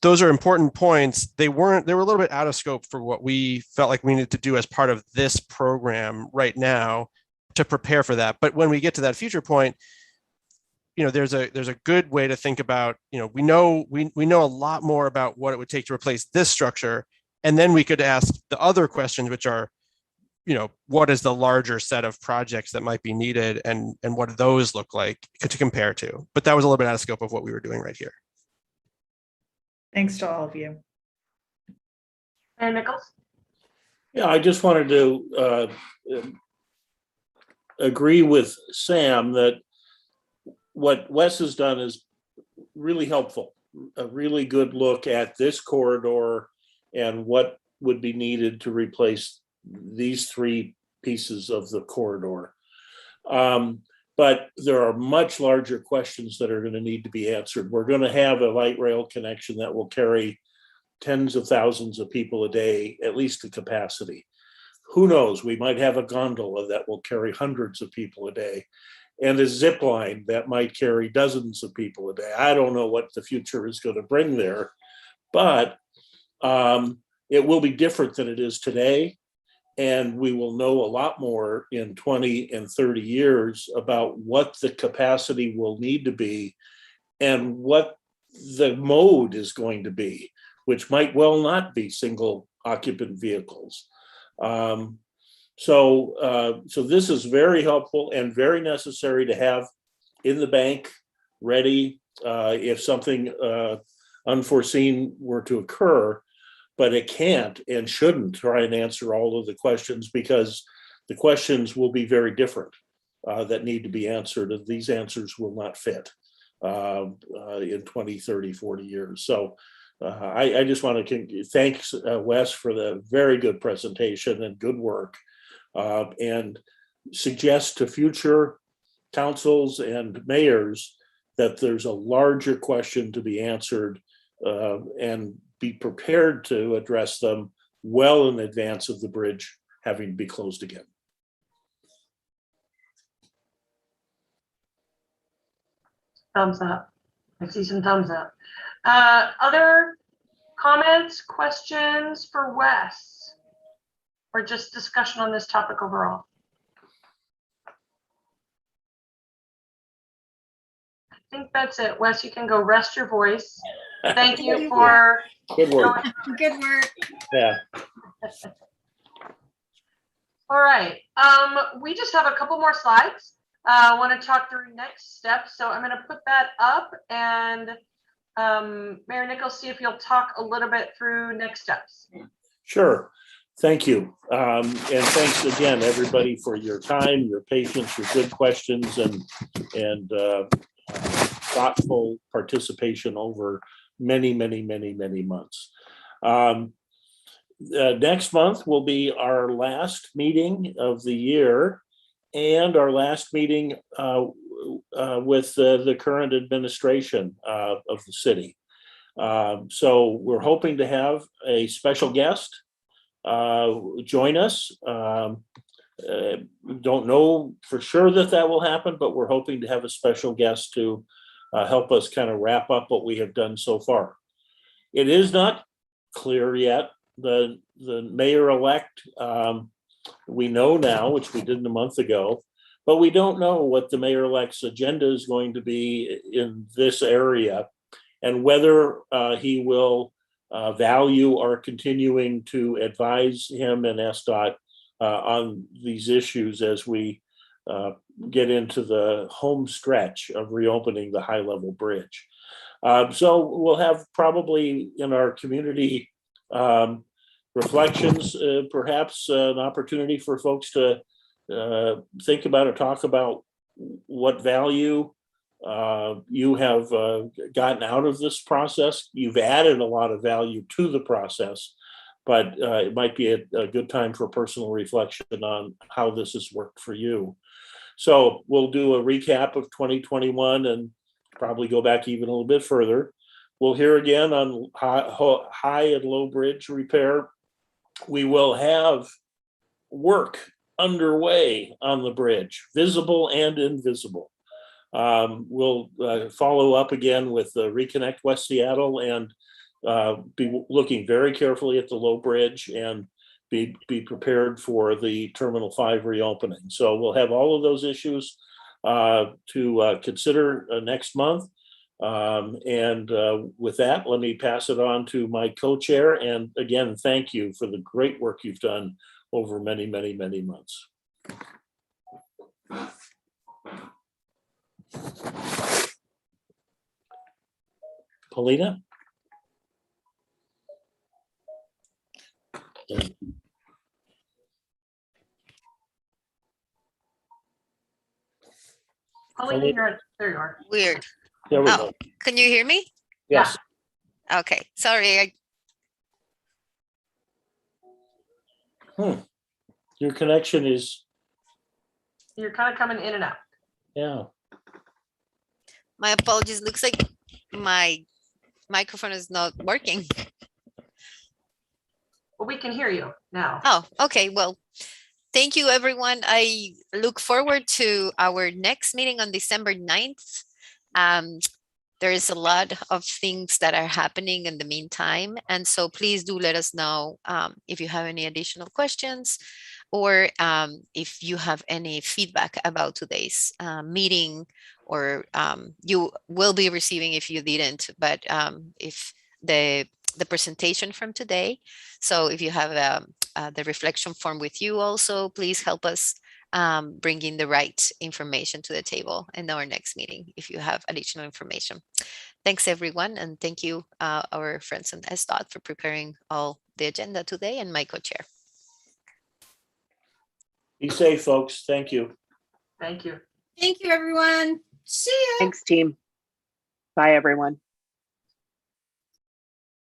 those are important points. They were a little bit out of scope for what we felt like we needed to do as part of this program right now to prepare for that. But when we get to that future point, there's a good way to think about, we know a lot more about what it would take to replace this structure. And then we could ask the other questions, which are, what is the larger set of projects that might be needed, and what do those look like to compare to? But that was a little bit out of scope of what we were doing right here. Thanks to all of you. And Nichols? Yeah, I just wanted to agree with Sam that what Wes has done is really helpful. A really good look at this corridor and what would be needed to replace these three pieces of the corridor. but there are much larger questions that are going to need to be answered. We're going to have a light rail connection that will carry tens of thousands of people a day, at least the capacity. Who knows? We might have a gondola that will carry hundreds of people a day, and a zip line that might carry dozens of people a day. I don't know what the future is going to bring there, but it will be different than it is today. And we will know a lot more in 20 and 30 years about what the capacity will need to be and what the mode is going to be, which might well not be single occupant vehicles. So this is very helpful and very necessary to have in the bank ready if something unforeseen were to occur. But it can't and shouldn't try and answer all of the questions, because the questions will be very different that need to be answered, and these answers will not fit in 20, 30, 40 years. So I just want to thank Wes for the very good presentation and good work, and suggest to future councils and mayors that there's a larger question to be answered, and be prepared to address them well in advance of the bridge having to be closed again. Thumbs up. I see some thumbs up. Other comments, questions for Wes, or just discussion on this topic overall? I think that's it. Wes, you can go rest your voice. Thank you for good work. Good work. Yeah. All right. We just have a couple more slides. I want to talk through next steps. So I'm going to put that up, and Mayor Nichols, see if you'll talk a little bit through next steps. Sure. Thank you. And thanks again, everybody, for your time, your patience, your good questions, and thoughtful participation over many months. Next month will be our last meeting of the year and our last meeting with the current administration of the city. So we're hoping to have a special guest join us. Don't know for sure that will happen, but we're hoping to have a special guest to help us kind of wrap up what we have done so far. It is not clear yet. The mayor-elect, we know now, which we didn't a month ago, but we don't know what the mayor-elect's agenda is going to be in this area, and whether he will value our continuing to advise him and SDOT on these issues as we get into the home stretch of reopening the high-level bridge. So we'll have probably in our community reflections, perhaps an opportunity for folks to think about or talk about what value you have gotten out of this process. You've added a lot of value to the process, but it might be a good time for personal reflection on how this has worked for you. So we'll do a recap of 2021 and probably go back even a little bit further. We'll hear again on high and low bridge repair. We will have work underway on the bridge, visible and invisible. We'll follow up again with Reconnect West Seattle and be looking very carefully at the low bridge and be prepared for the Terminal 5 reopening. So we'll have all of those issues to consider next month. And with that, let me pass it on to my co-chair. And again, thank you for the great work you've done over many months. Paulina? Paulina, there you are. Weird. There we go. Can you hear me? Yes. Okay, sorry. Your connection is. You're kind of coming in and out. Yeah. My apologies. Looks like my microphone is not working. Well, we can hear you now. Oh, okay. Well, thank you, everyone. I look forward to our next meeting on December 9th. There is a lot of things that are happening in the meantime. And so please do let us know if you have any additional questions or if you have any feedback about today's meeting, or you will be receiving if you didn't, but if the presentation from today. So if you have the reflection form with you also, please help us bringing the right information to the table in our next meeting if you have additional information. Thanks, everyone. And thank you, our friends on SDOT, for preparing all the agenda today, and my co-chair. Be safe, folks. Thank you. Thank you. Thank you, everyone. See ya. Thanks, team. Bye, everyone.